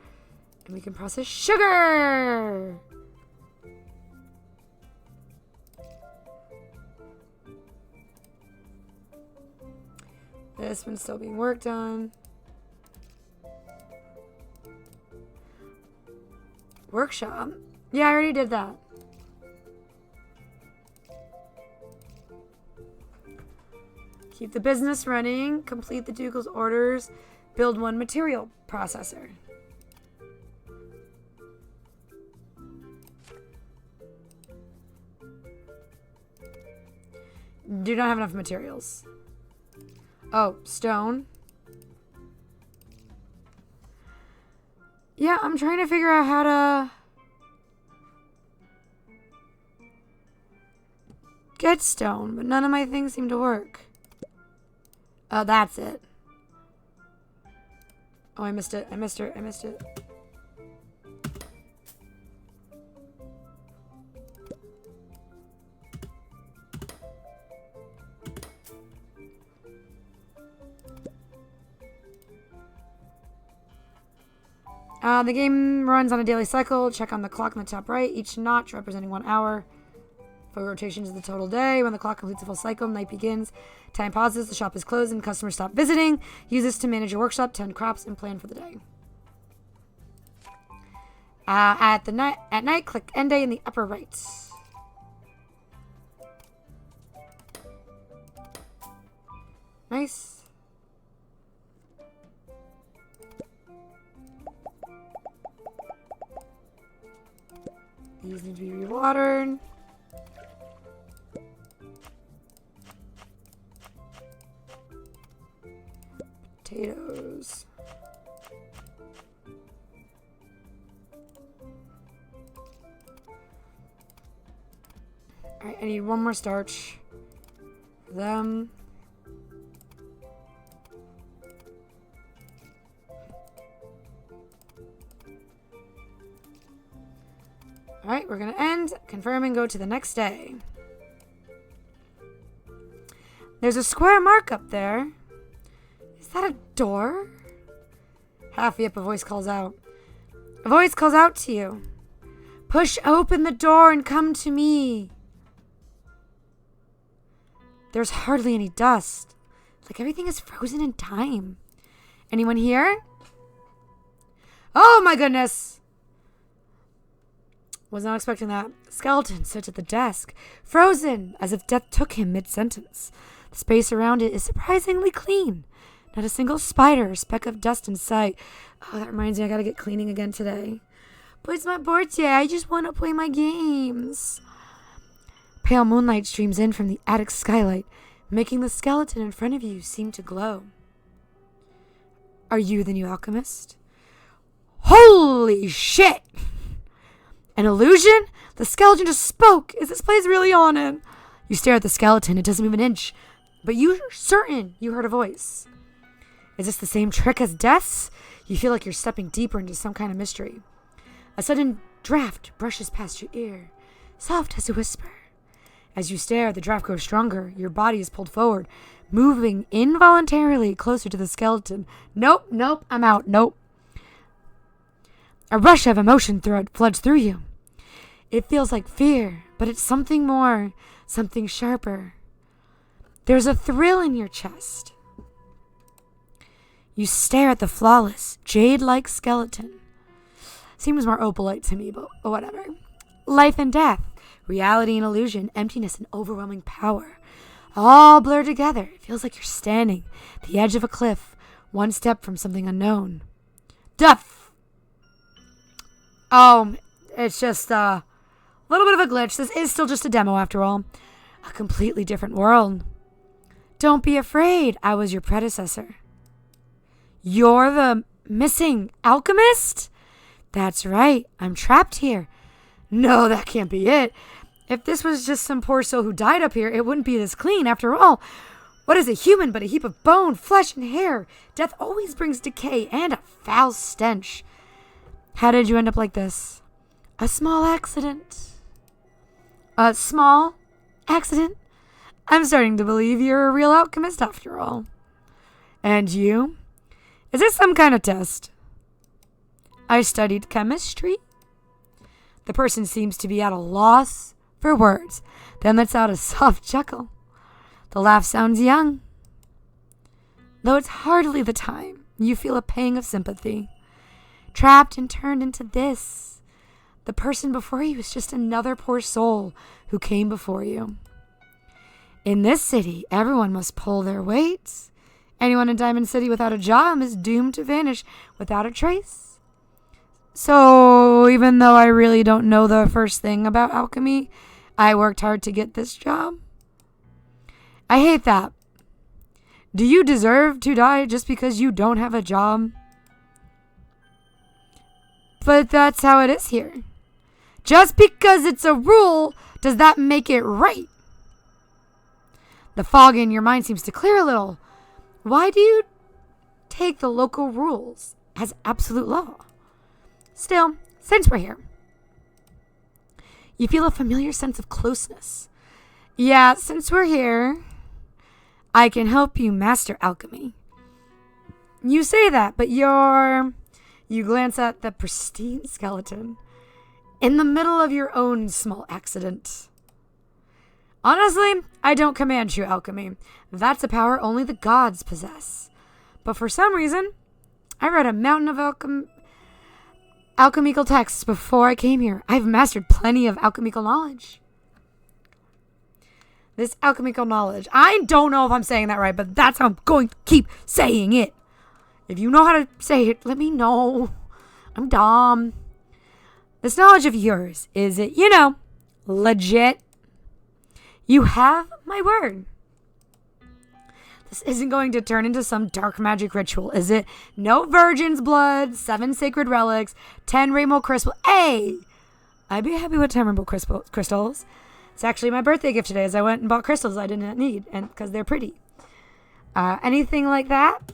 And we can process sugar. This one's still being worked on. Workshop? Yeah, I already did that. Keep the business running. Complete the Dougal's orders. Build one material processor. Do not have enough materials. Oh, stone. Yeah, I'm trying to figure out how to get stone, but none of my things seem to work. Oh, that's it. Oh, I missed it. I missed it. The game runs on a daily cycle. Check on the clock in the top right. Each notch representing 1 hour. 4 rotations of the total day. When the clock completes a full cycle, night begins. Time pauses, the shop is closed, and customers stop visiting. Use this to manage your workshop, tend crops, and plan for the day. At night, click End Day in the upper right. Nice. These need to be rewatered. Potatoes. Alright, I need one more starch for them. All right, we're going to end, confirm, and go to the next day. There's a square mark up there. Is that a door? Halfway up, a voice calls out. A voice calls out to you. Push open the door and come to me. There's hardly any dust. Like everything is frozen in time. Anyone here? Oh my goodness! Was not expecting that. Skeleton sits at the desk, frozen, as if death took him mid-sentence. The space around it is surprisingly clean. Not a single spider or speck of dust in sight. Oh, that reminds me, I gotta get cleaning again today. But it's my birthday. I just want to play my games. Pale moonlight streams in from the attic skylight, making the skeleton in front of you seem to glow. Are you the new alchemist? Holy shit! An illusion? The skeleton just spoke. Is this place really haunted? You stare at the skeleton. It doesn't move an inch. But you're certain you heard a voice. Is this the same trick as death's? You feel like you're stepping deeper into some kind of mystery. A sudden draft brushes past your ear, soft as a whisper. As you stare, the draft grows stronger. Your body is pulled forward, moving involuntarily closer to the skeleton. Nope, I'm out. Nope. A rush of emotion floods through you. It feels like fear, but it's something more, something sharper. There's a thrill in your chest. You stare at the flawless, jade-like skeleton. Seems more opalite to me, but whatever. Life and death, reality and illusion, emptiness and overwhelming power. All blur together. It feels like you're standing at the edge of a cliff, one step from something unknown. Duff! Oh, it's just a little bit of a glitch. This is still just a demo after all. A completely different world. Don't be afraid. I was your predecessor. You're the missing alchemist? That's right. I'm trapped here. No, that can't be it. If this was just some poor soul who died up here, it wouldn't be this clean after all. What is a human but a heap of bone, flesh, and hair? Death always brings decay and a foul stench. How did you end up like this? A small accident. A small accident? I'm starting to believe you're a real alchemist after all. And you? Is this some kind of test? I studied chemistry. The person seems to be at a loss for words, then lets out a soft chuckle. The laugh sounds young. Though it's hardly the time, you feel a pang of sympathy. Trapped and turned into this. The person before you is just another poor soul who came before you. In this city, everyone must pull their weight. Anyone in Diamond City without a job is doomed to vanish without a trace. So, even though I really don't know the first thing about alchemy, I worked hard to get this job. I hate that. Do you deserve to die just because you don't have a job? But that's how it is here. Just because it's a rule, does that make it right? The fog in your mind seems to clear a little. Why do you take the local rules as absolute law? Still, since we're here, you feel a familiar sense of closeness. Yeah, since we're here, I can help you master alchemy. You say that, but you glance at the pristine skeleton in the middle of your own small accident. Honestly, I don't command true alchemy. That's a power only the gods possess. But for some reason, I read a mountain of alchemical texts before I came here. I've mastered plenty of alchemical knowledge. This alchemical knowledge, I don't know if I'm saying that right, but that's how I'm going to keep saying it. If you know how to say it, let me know. I'm dumb. This knowledge of yours, is it, legit? You have my word. This isn't going to turn into some dark magic ritual, is it? No virgin's blood, 7 sacred relics, 10 rainbow crystals. Hey! I'd be happy with 10 rainbow crystals. It's actually my birthday gift today, as I went and bought crystals I didn't need, and because they're pretty. Anything like that?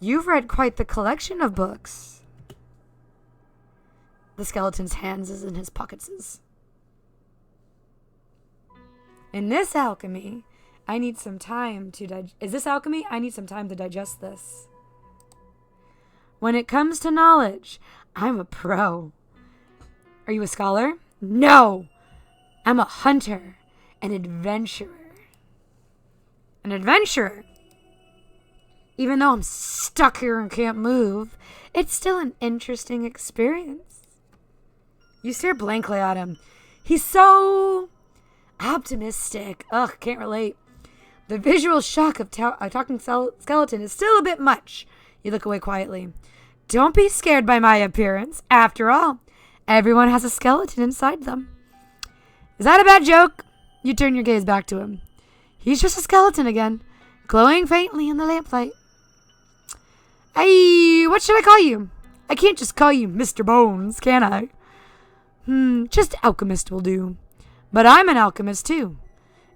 You've read quite the collection of books. The skeleton's hands is in his pockets. In this alchemy, I need some time to digest. Is this alchemy? I need some time to digest this. When it comes to knowledge, I'm a pro. Are you a scholar? No! I'm a hunter, an adventurer. An adventurer? Even though I'm stuck here and can't move, it's still an interesting experience. You stare blankly at him. He's so optimistic. Ugh, can't relate. The visual shock of a talking skeleton is still a bit much. You look away quietly. Don't be scared by my appearance. After all, everyone has a skeleton inside them. Is that a bad joke? You turn your gaze back to him. He's just a skeleton again, glowing faintly in the lamplight. Hey, what should I call you? I can't just call you Mr. Bones, can I? Just alchemist will do. But I'm an alchemist too.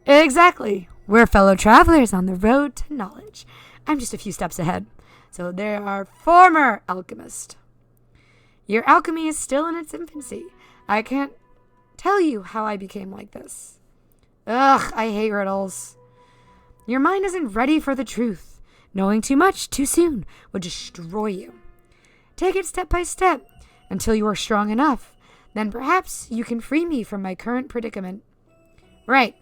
Exactly. We're fellow travelers on the road to knowledge. I'm just a few steps ahead. So there are former alchemists. Your alchemy is still in its infancy. I can't tell you how I became like this. Ugh, I hate riddles. Your mind isn't ready for the truth. Knowing too much too soon would destroy you. Take it step by step until you are strong enough. Then perhaps you can free me from my current predicament. Right.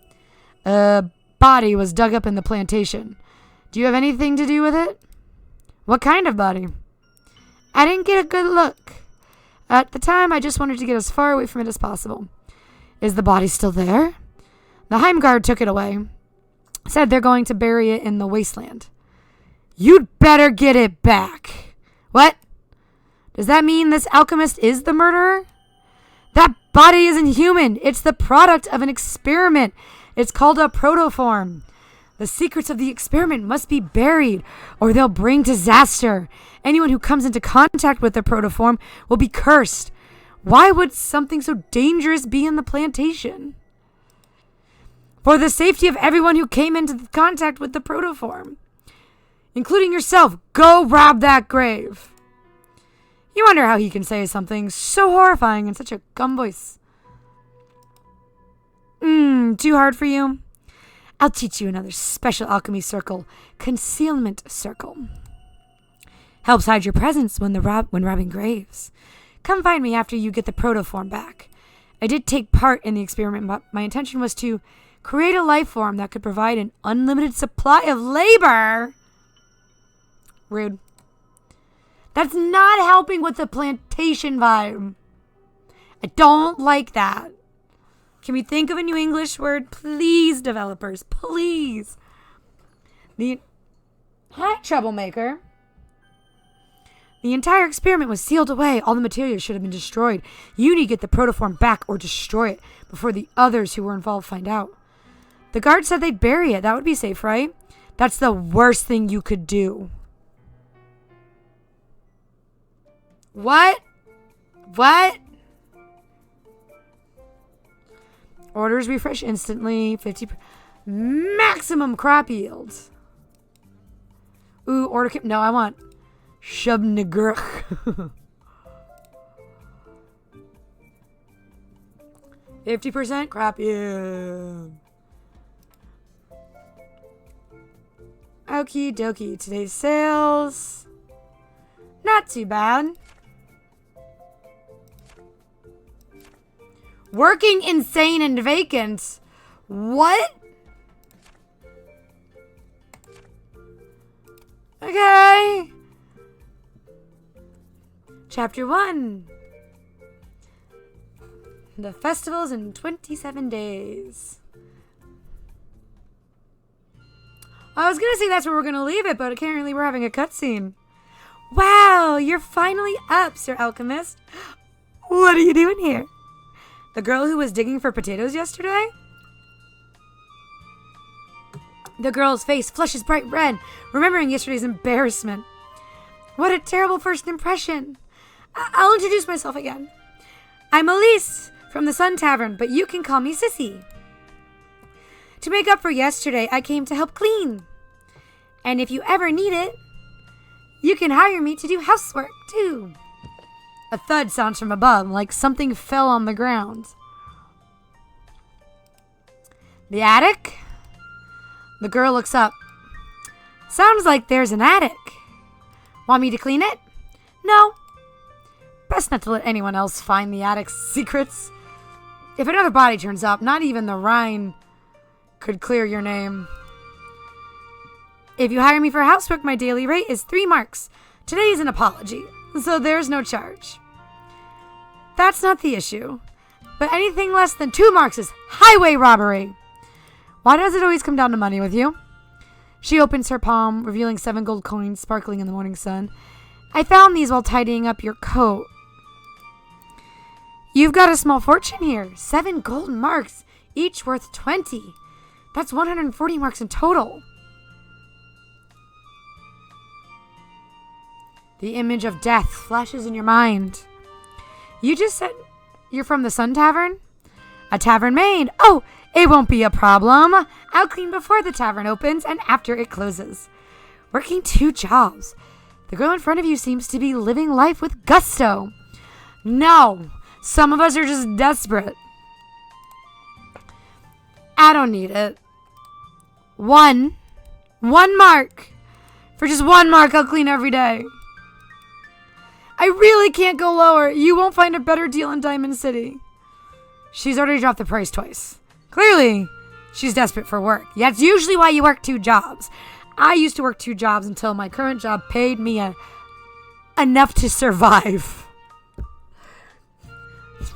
A body was dug up in the plantation. Do you have anything to do with it? What kind of body? I didn't get a good look. At the time, I just wanted to get as far away from it as possible. Is the body still there? The Heimgard took it away. Said they're going to bury it in the wasteland. You'd better get it back. What? Does that mean this alchemist is the murderer? That body isn't human. It's the product of an experiment. It's called a protoform. The secrets of the experiment must be buried, or they'll bring disaster. Anyone who comes into contact with the protoform will be cursed. Why would something so dangerous be in the plantation? For the safety of everyone who came into contact with the protoform. Including yourself, go rob that grave. You wonder how he can say something so horrifying in such a gum voice. Too hard for you? I'll teach you another special alchemy circle. Concealment circle. Helps hide your presence when robbing graves. Come find me after you get the protoform back. I did take part in the experiment, but my intention was to create a life form that could provide an unlimited supply of labor. Rude. That's not helping with the plantation vibe. I don't like that. Can we think of a new English word? Please, developers. Please. Hi, troublemaker. The entire experiment was sealed away. All the materials should have been destroyed. You need to get the protoform back or destroy it before the others who were involved find out. The guard said they'd bury it. That would be safe, right? That's the worst thing you could do. What? What? Orders refresh instantly. 50 maximum crop yields. Ooh, order. No, I want Shubnigurch. 50% crop yield. Okie dokie. Today's sales. Not too bad. Working insane and vacant. What? Okay. Chapter 1. The festival's in 27 days. I was gonna say that's where we're gonna leave it, but apparently we're having a cutscene. Wow, you're finally up, Sir Alchemist. What are you doing here? The girl who was digging for potatoes yesterday? The girl's face flushes bright red, remembering yesterday's embarrassment. What a terrible first impression. I'll introduce myself again. I'm Elise from the Sun Tavern, but you can call me Sissy. To make up for yesterday, I came to help clean. And if you ever need it, you can hire me to do housework, too. A thud sounds from above, like something fell on the ground. The attic? The girl looks up. Sounds like there's an attic. Want me to clean it? No. Best not to let anyone else find the attic's secrets. If another body turns up, not even the Rhine could clear your name. If you hire me for housework, my daily rate is 3 marks. Today is an apology, so there's no charge. That's not the issue. But anything less than 2 marks is highway robbery. Why does it always come down to money with you? She opens her palm, revealing 7 gold coins sparkling in the morning sun. I found these while tidying up your coat. You've got a small fortune here. 7 gold marks, each worth 20. That's 140 marks in total. The image of death flashes in your mind. You just said you're from the Sun Tavern? A tavern maid. Oh, it won't be a problem. I'll clean before the tavern opens and after it closes. Working 2 jobs. The girl in front of you seems to be living life with gusto. No, some of us are just desperate. I don't need it. 1 mark. For just 1 mark, I'll clean every day. I really can't go lower. You won't find a better deal in Diamond City. She's already dropped the price twice. Clearly, she's desperate for work. That's usually why you work 2 jobs. I used to work 2 jobs until my current job paid me enough to survive.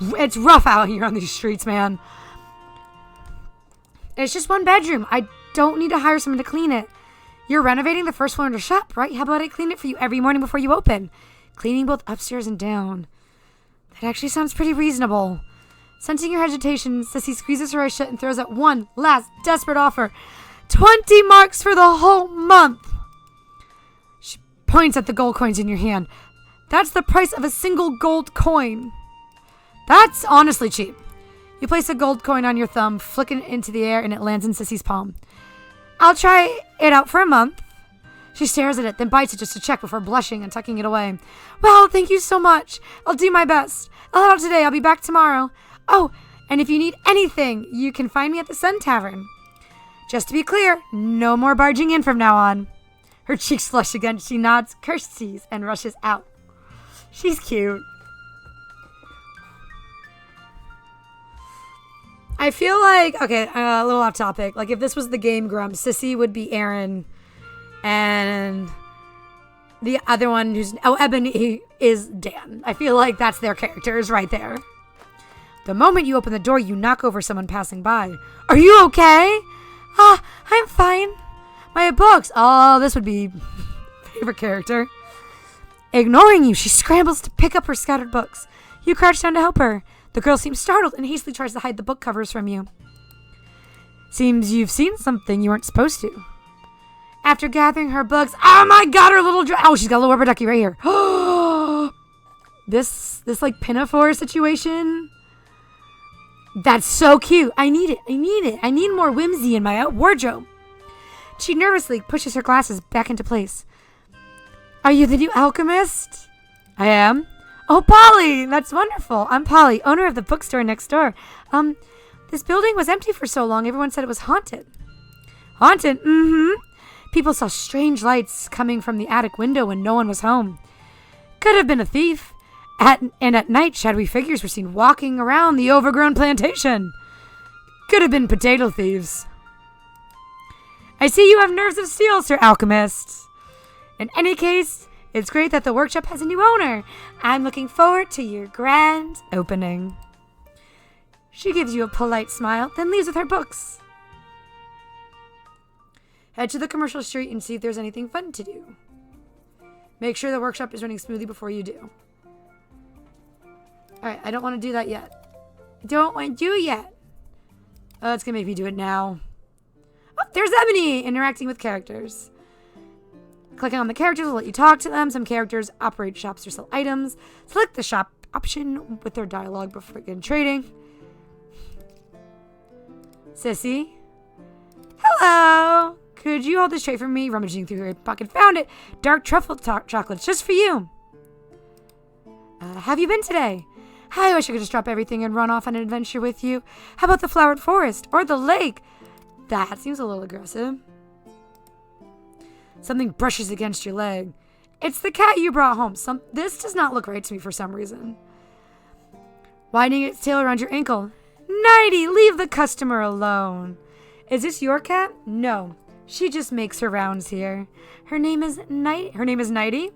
It's rough out here on these streets, man. It's just 1 bedroom. I don't need to hire someone to clean it. You're renovating the first floor in the shop, right? How about I clean it for you every morning before you open? Cleaning both upstairs and down. That actually sounds pretty reasonable. Sensing your hesitation, Sissy squeezes her eyes shut and throws out one last desperate offer. 20 marks for the whole month. She points at the gold coins in your hand. That's the price of a single gold coin. That's honestly cheap. You place a gold coin on your thumb, flick it into the air, and it lands in Sissy's palm. I'll try it out for a month. She stares at it, then bites it just to check before blushing and tucking it away. Well, thank you so much. I'll do my best. I'll head out today. I'll be back tomorrow. Oh, and if you need anything, you can find me at the Sun Tavern. Just to be clear, no more barging in from now on. Her cheeks flush again. She nods, curtsies, and rushes out. She's cute. I feel like, okay, a little off topic. Like if this was the Game Grumps, Sissy would be Aaron, and the other one Ebony is Dan. I feel like that's their characters right there. The moment you open the door, you knock over someone passing by. Are you okay? I'm fine. My books. Oh, this would be favorite character. Ignoring you, she scrambles to pick up her scattered books. You crouch down to help her. The girl seems startled and hastily tries to hide the book covers from you. Seems you've seen something you weren't supposed to. After gathering her books, oh my god, her little she's got a little rubber ducky right here. This like pinafore situation. That's so cute. I need it. I need more whimsy in my wardrobe. She nervously pushes her glasses back into place. Are you the new alchemist? I am. Oh, Polly, that's wonderful. I'm Polly, owner of the bookstore next door. This building was empty for so long, everyone said it was haunted. Haunted? Mm-hmm. People saw strange lights coming from the attic window when no one was home. Could have been a thief. And at night, shadowy figures were seen walking around the overgrown plantation. Could have been potato thieves. I see you have nerves of steel, Sir Alchemist. In any case, it's great that the workshop has a new owner. I'm looking forward to your grand opening. She gives you a polite smile, then leaves with her books. Head to the commercial street and see if there's anything fun to do. Make sure the workshop is running smoothly before you do. Alright, I don't want to do that yet. Don't want to do it yet. Oh, it's going to make me do it now. Oh, there's Ebony interacting with characters. Clicking on the characters will let you talk to them. Some characters operate shops or sell items. Select the shop option with their dialogue before again trading. Sissy. Hello. Could you hold this tray for me? Rummaging through her pocket. Found it. Dark truffle chocolates just for you. have you been today? I wish I could just drop everything and run off on an adventure with you. How about the flowered forest or the lake? That seems a little aggressive. Something brushes against your leg. It's the cat you brought home. This does not look right to me for some reason. Winding its tail around your ankle. Nighty, leave the customer alone. Is this your cat? No, she just makes her rounds here. Her name is Nighty?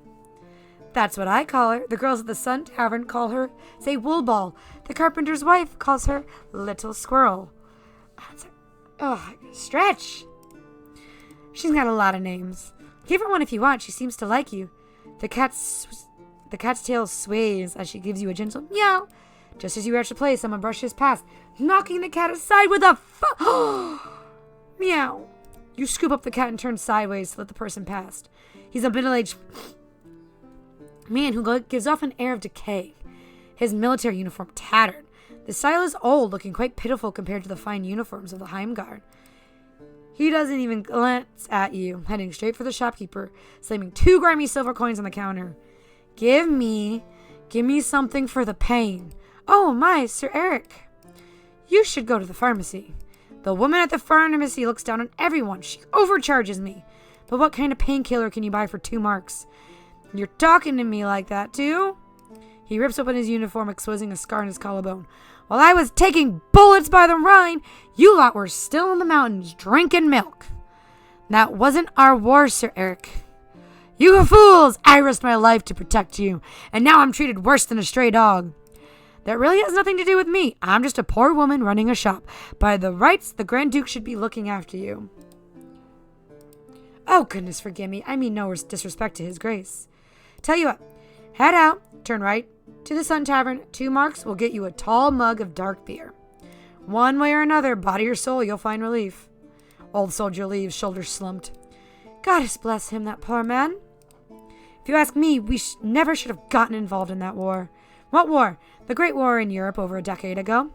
That's what I call her. The girls at the Sun Tavern call her, say, Woolball. The carpenter's wife calls her Little Squirrel. Stretch. She's got a lot of names. Give her one if you want. She seems to like you. The cat's tail sways as she gives you a gentle meow. Just as you reach the place, someone brushes past, knocking the cat aside with a meow. You scoop up the cat and turn sideways to let the person pass. He's a middle-aged man who gives off an air of decay. His military uniform tattered. The style is old, looking quite pitiful compared to the fine uniforms of the Heimgarde. He doesn't even glance at you, heading straight for the shopkeeper, slamming 2 grimy silver coins on the counter. Give me something for the pain. Oh my, Sir Eric. You should go to the pharmacy. The woman at the pharmacy looks down on everyone. She overcharges me. But what kind of painkiller can you buy for 2 marks? You're talking to me like that, too? He rips open his uniform, exposing a scar on his collarbone. While I was taking bullets by the Rhine, you lot were still in the mountains drinking milk. That wasn't our war, Sir Eric. You fools! I risked my life to protect you, and now I'm treated worse than a stray dog. That really has nothing to do with me. I'm just a poor woman running a shop. By the rights, the Grand Duke should be looking after you. Oh, goodness forgive me. I mean no disrespect to his grace. Tell you what, head out, turn right to the Sun Tavern. 2 marks will get you a tall mug of dark beer. One way or another, body or soul, you'll find relief. Old soldier leaves, shoulders slumped. Goddess bless him, that poor man. If you ask me, we never should have gotten involved in that war. What war? The Great War in Europe over a decade ago.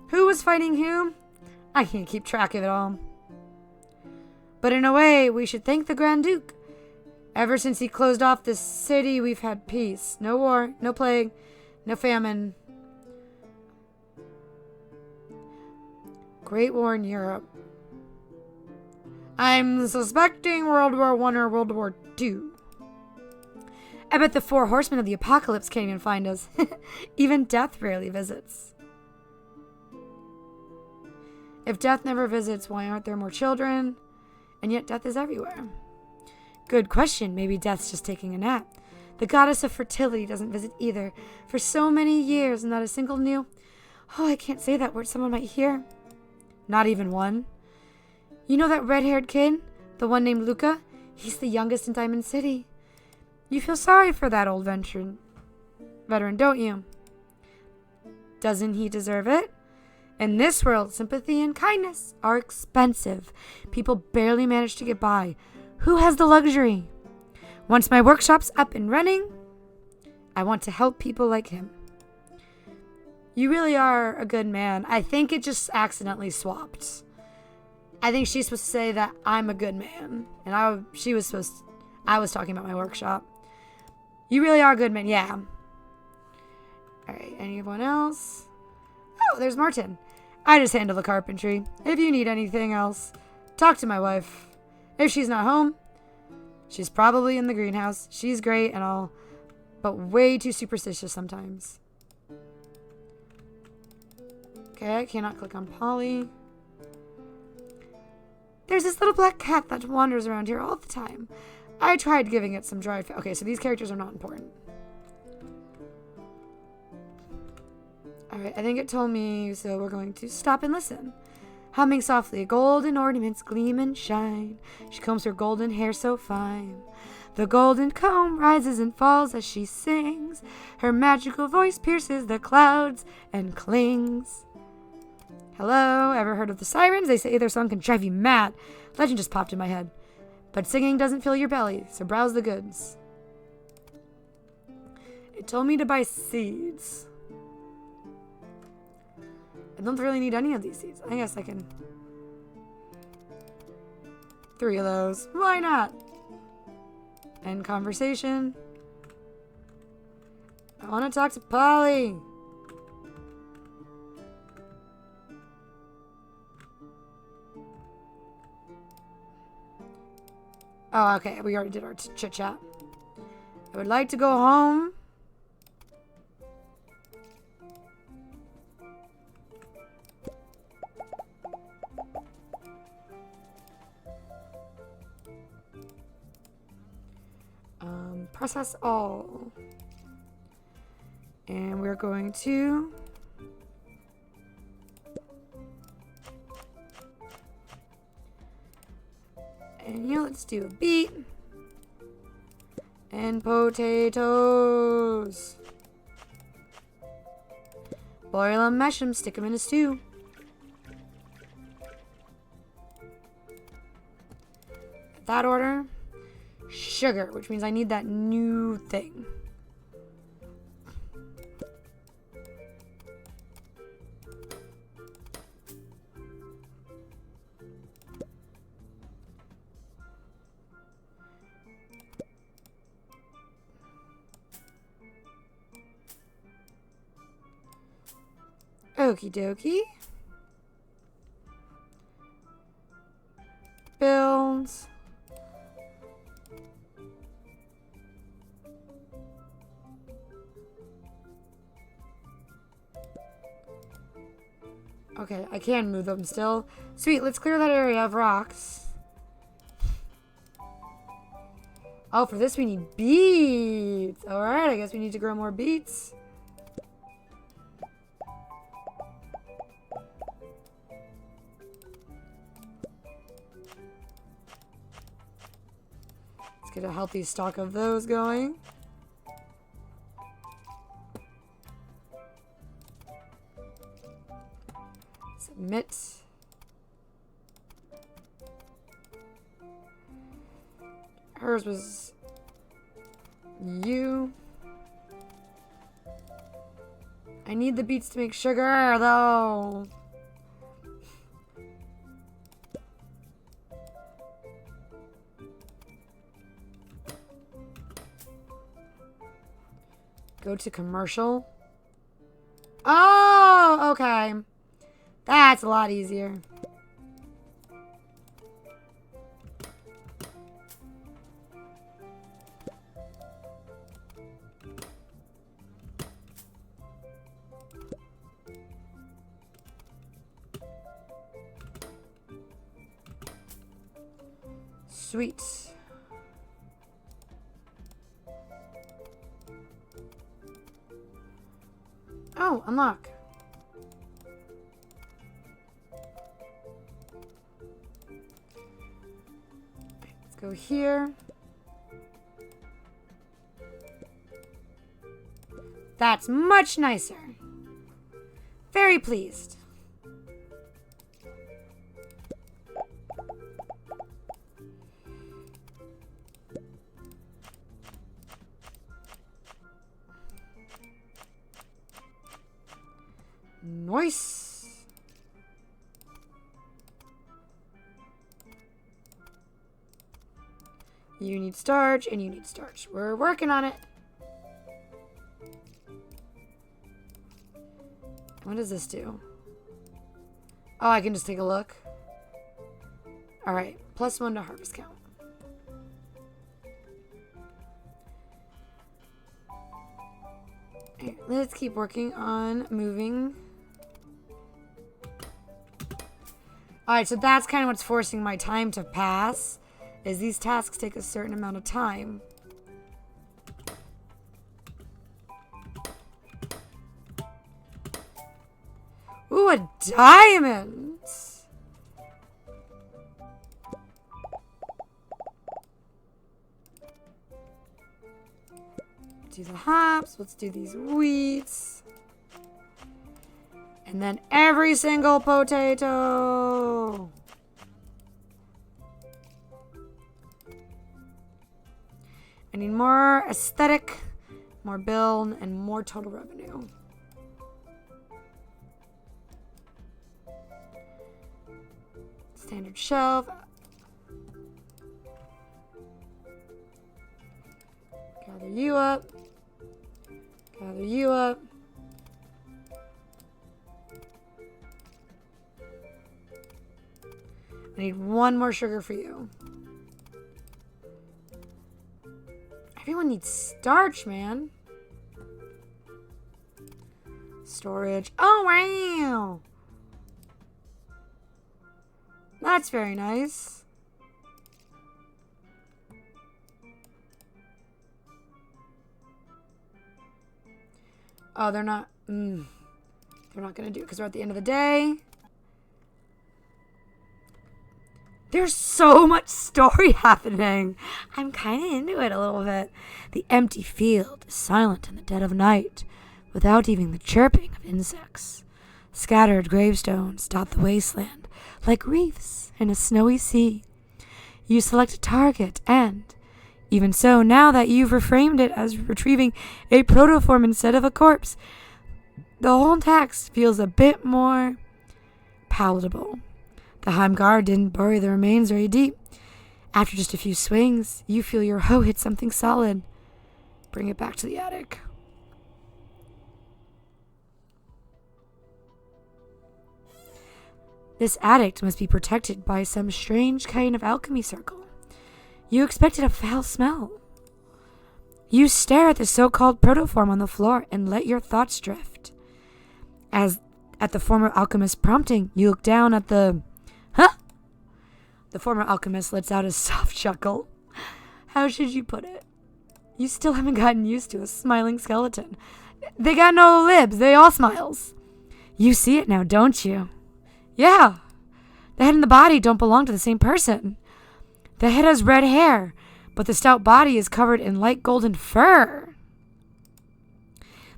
Who was fighting whom? I can't keep track of it all. But in a way, we should thank the Grand Duke. Ever since he closed off this city, we've had peace. No war, no plague, no famine. Great War in Europe. I'm suspecting World War I or World War II. I bet the 4 horsemen of the apocalypse can't even find us. Even death rarely visits. If death never visits, why aren't there more children? And yet death is everywhere. Good question. Maybe death's just taking a nap. The goddess of fertility doesn't visit either. For so many years, not a single new... Oh, I can't say that word. Someone might hear. Not even one. You know that red-haired kid? The one named Luca? He's the youngest in Diamond City. You feel sorry for that old veteran, don't you? Doesn't he deserve it? In this world, sympathy and kindness are expensive. People barely manage to get by. Who has the luxury? Once my workshop's up and running, I want to help people like him. You really are a good man. I think it just accidentally swapped. I think she's supposed to say that I'm a good man. And I was talking about my workshop. You really are a good man. Yeah. Alright, anyone else? Oh, there's Martin. I just handle the carpentry. If you need anything else, talk to my wife. If she's not home, she's probably in the greenhouse. She's great and all, but way too superstitious sometimes. Okay, I cannot click on Polly. There's this little black cat that wanders around here all the time. I tried giving it some dried food. Okay, so these characters are not important. Alright, I think it told me, so we're going to stop and listen. Humming softly, golden ornaments gleam and shine. She combs her golden hair so fine. The golden comb rises and falls as she sings. Her magical voice pierces the clouds and clings. Hello, ever heard of the sirens? They say their song can drive you mad. Legend just popped in my head. But singing doesn't fill your belly, so browse the goods. It told me to buy seeds. I don't really need any of these seeds. I guess I can... 3 of those. Why not? End conversation. I want to talk to Polly. Oh, okay. We already did our chit chat. I would like to go home. Process all. And we're going to let's do a beet and potatoes. Boil them, mash them, stick them in a stew. That order. Sugar, which means I need that new thing. Okie dokie. Builds. Okay, I can move them still. Sweet, let's clear that area of rocks. Oh, for this we need beets. Alright, I guess we need to grow more beets. Let's get a healthy stock of those going. Submit. Hers was you. I need the beets to make sugar, though. Go to commercial. Oh, okay. That's a lot easier. Sweet. Oh, unlock. Let's go here. That's much nicer. Very pleased. Nice. You need starch, and you need starch. We're working on it. What does this do? Oh, I can just take a look. Alright, +1 to harvest count. Right, let's keep working on moving. Alright, so that's kind of what's forcing my time to pass, is these tasks take a certain amount of time. Ooh, a diamond! Do the hops, let's do these wheats. And then every single potato. I need more aesthetic, more build, and more total revenue. Standard shelf. Gather you up. Gather you up. I need one more sugar for you. Everyone needs starch, man. Storage. Oh, wow. That's very nice. Oh, they're not. They're not going to do it because we're at the end of the day. There's so much story happening. I'm kind of into it a little bit. The empty field is silent in the dead of night, without even the chirping of insects. Scattered gravestones dot the wasteland, like reefs in a snowy sea. You select a target, and, even so, now that you've reframed it as retrieving a protoform instead of a corpse, the whole text feels a bit more palatable. The Heimgar didn't bury the remains very deep. After just a few swings, you feel your hoe hit something solid. Bring it back to the attic. This attic must be protected by some strange kind of alchemy circle. You expected a foul smell. You stare at the so-called protoform on the floor and let your thoughts drift. As at the former alchemist's prompting, you look down at the... Huh? The former alchemist lets out a soft chuckle. How should you put it? You still haven't gotten used to a smiling skeleton. They got no lips. They all smiles. You see it now, don't you? Yeah. The head and the body don't belong to the same person. The head has red hair, but the stout body is covered in light golden fur.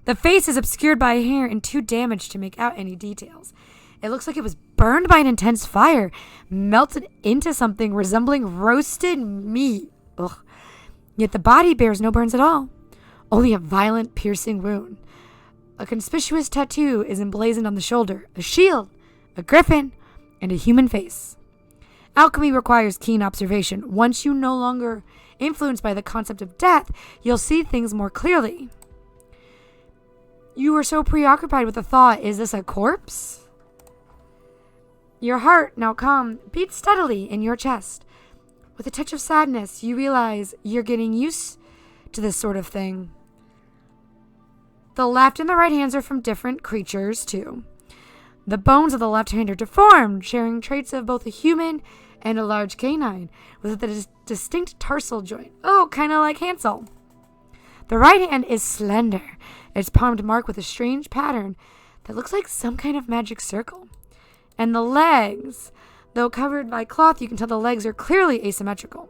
The face is obscured by hair and too damaged to make out any details. It looks like it was burned by an intense fire, melted into something resembling roasted meat. Ugh. Yet the body bears no burns at all, only a violent, piercing wound. A conspicuous tattoo is emblazoned on the shoulder, a shield, a griffin, and a human face. Alchemy requires keen observation. Once you're no longer influenced by the concept of death, you'll see things more clearly. You were so preoccupied with the thought, is this a corpse? Your heart, now calm, beats steadily in your chest. With a touch of sadness, you realize you're getting used to this sort of thing. The left and the right hands are from different creatures, too. The bones of the left hand are deformed, sharing traits of both a human and a large canine, with a distinct tarsal joint. Oh, kind of like Hansel. The right hand is slender, its palm marked with a strange pattern that looks like some kind of magic circle. And the legs, though covered by cloth, you can tell the legs are clearly asymmetrical.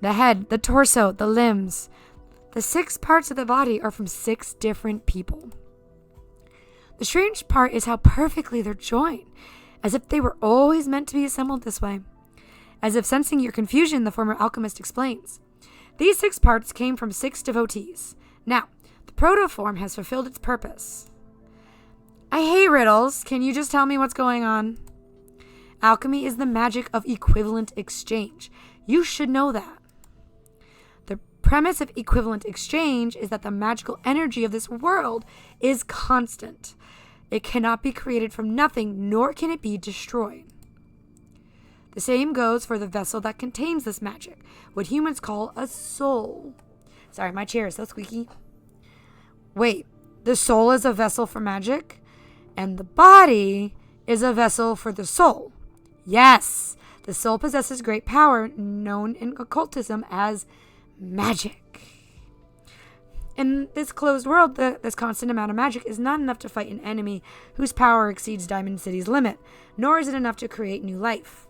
The head, the torso, the limbs, the 6 parts of the body are from 6 different people. The strange part is how perfectly they're joined, as if they were always meant to be assembled this way. As if sensing your confusion, the former alchemist explains. These 6 parts came from 6 devotees. Now, the protoform has fulfilled its purpose. I hate riddles. Can you just tell me what's going on? Alchemy is the magic of equivalent exchange. You should know that. The premise of equivalent exchange is that the magical energy of this world is constant. It cannot be created from nothing, nor can it be destroyed. The same goes for the vessel that contains this magic, what humans call a soul. Sorry, my chair is so squeaky. Wait, the soul is a vessel for magic? And the body is a vessel for the soul. Yes, the soul possesses great power, known in occultism as magic. In this closed world, this constant amount of magic is not enough to fight an enemy whose power exceeds Diamond City's limit, nor is it enough to create new life.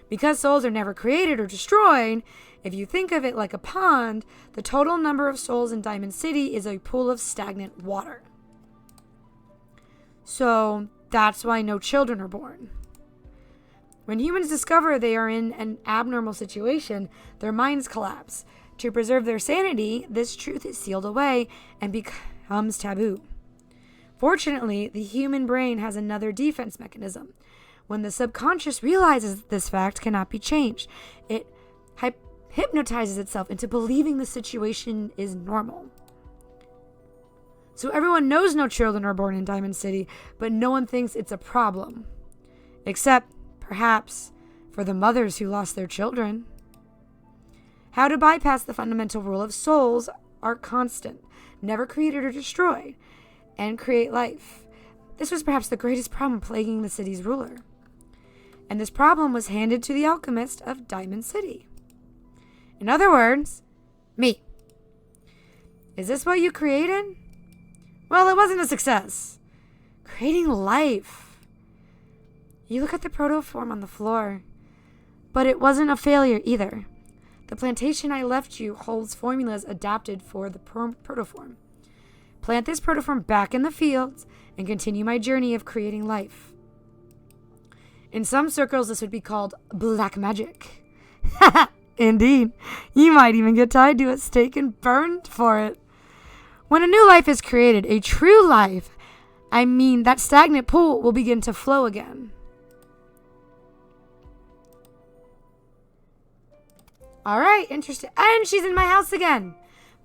Because souls are never created or destroyed, if you think of it like a pond, the total number of souls in Diamond City is a pool of stagnant water. So that's why no children are born. When humans discover they are in an abnormal situation, their minds collapse. To preserve their sanity, this truth is sealed away and becomes taboo. Fortunately, the human brain has another defense mechanism. When the subconscious realizes that this fact cannot be changed, it hypnotizes itself into believing the situation is normal. So everyone knows no children are born in Diamond City, but no one thinks it's a problem. Except, perhaps, for the mothers who lost their children. How to bypass the fundamental rule of souls are constant, never created or destroyed, and create life. This was perhaps the greatest problem plaguing the city's ruler. And this problem was handed to the alchemist of Diamond City. In other words, me. Is this what you created? Well, it wasn't a success. Creating life. You look at the protoform on the floor, but it wasn't a failure either. The plantation I left you holds formulas adapted for the protoform. Plant this protoform back in the fields and continue my journey of creating life. In some circles, this would be called black magic. Indeed, you might even get tied to a stake and burned for it. When a new life is created, a true life, I mean that stagnant pool will begin to flow again. All right, interesting. And she's in my house again.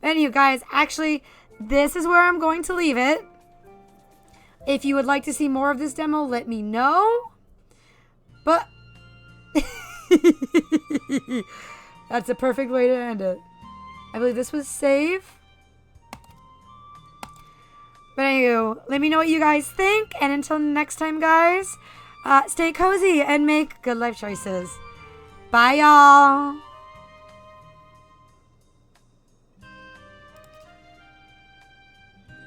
And you guys, actually, this is where I'm going to leave it. If you would like to see more of this demo, let me know. But that's a perfect way to end it. I believe this was safe. But anyway, let me know what you guys think. And until next time, guys, stay cozy and make good life choices. Bye, y'all.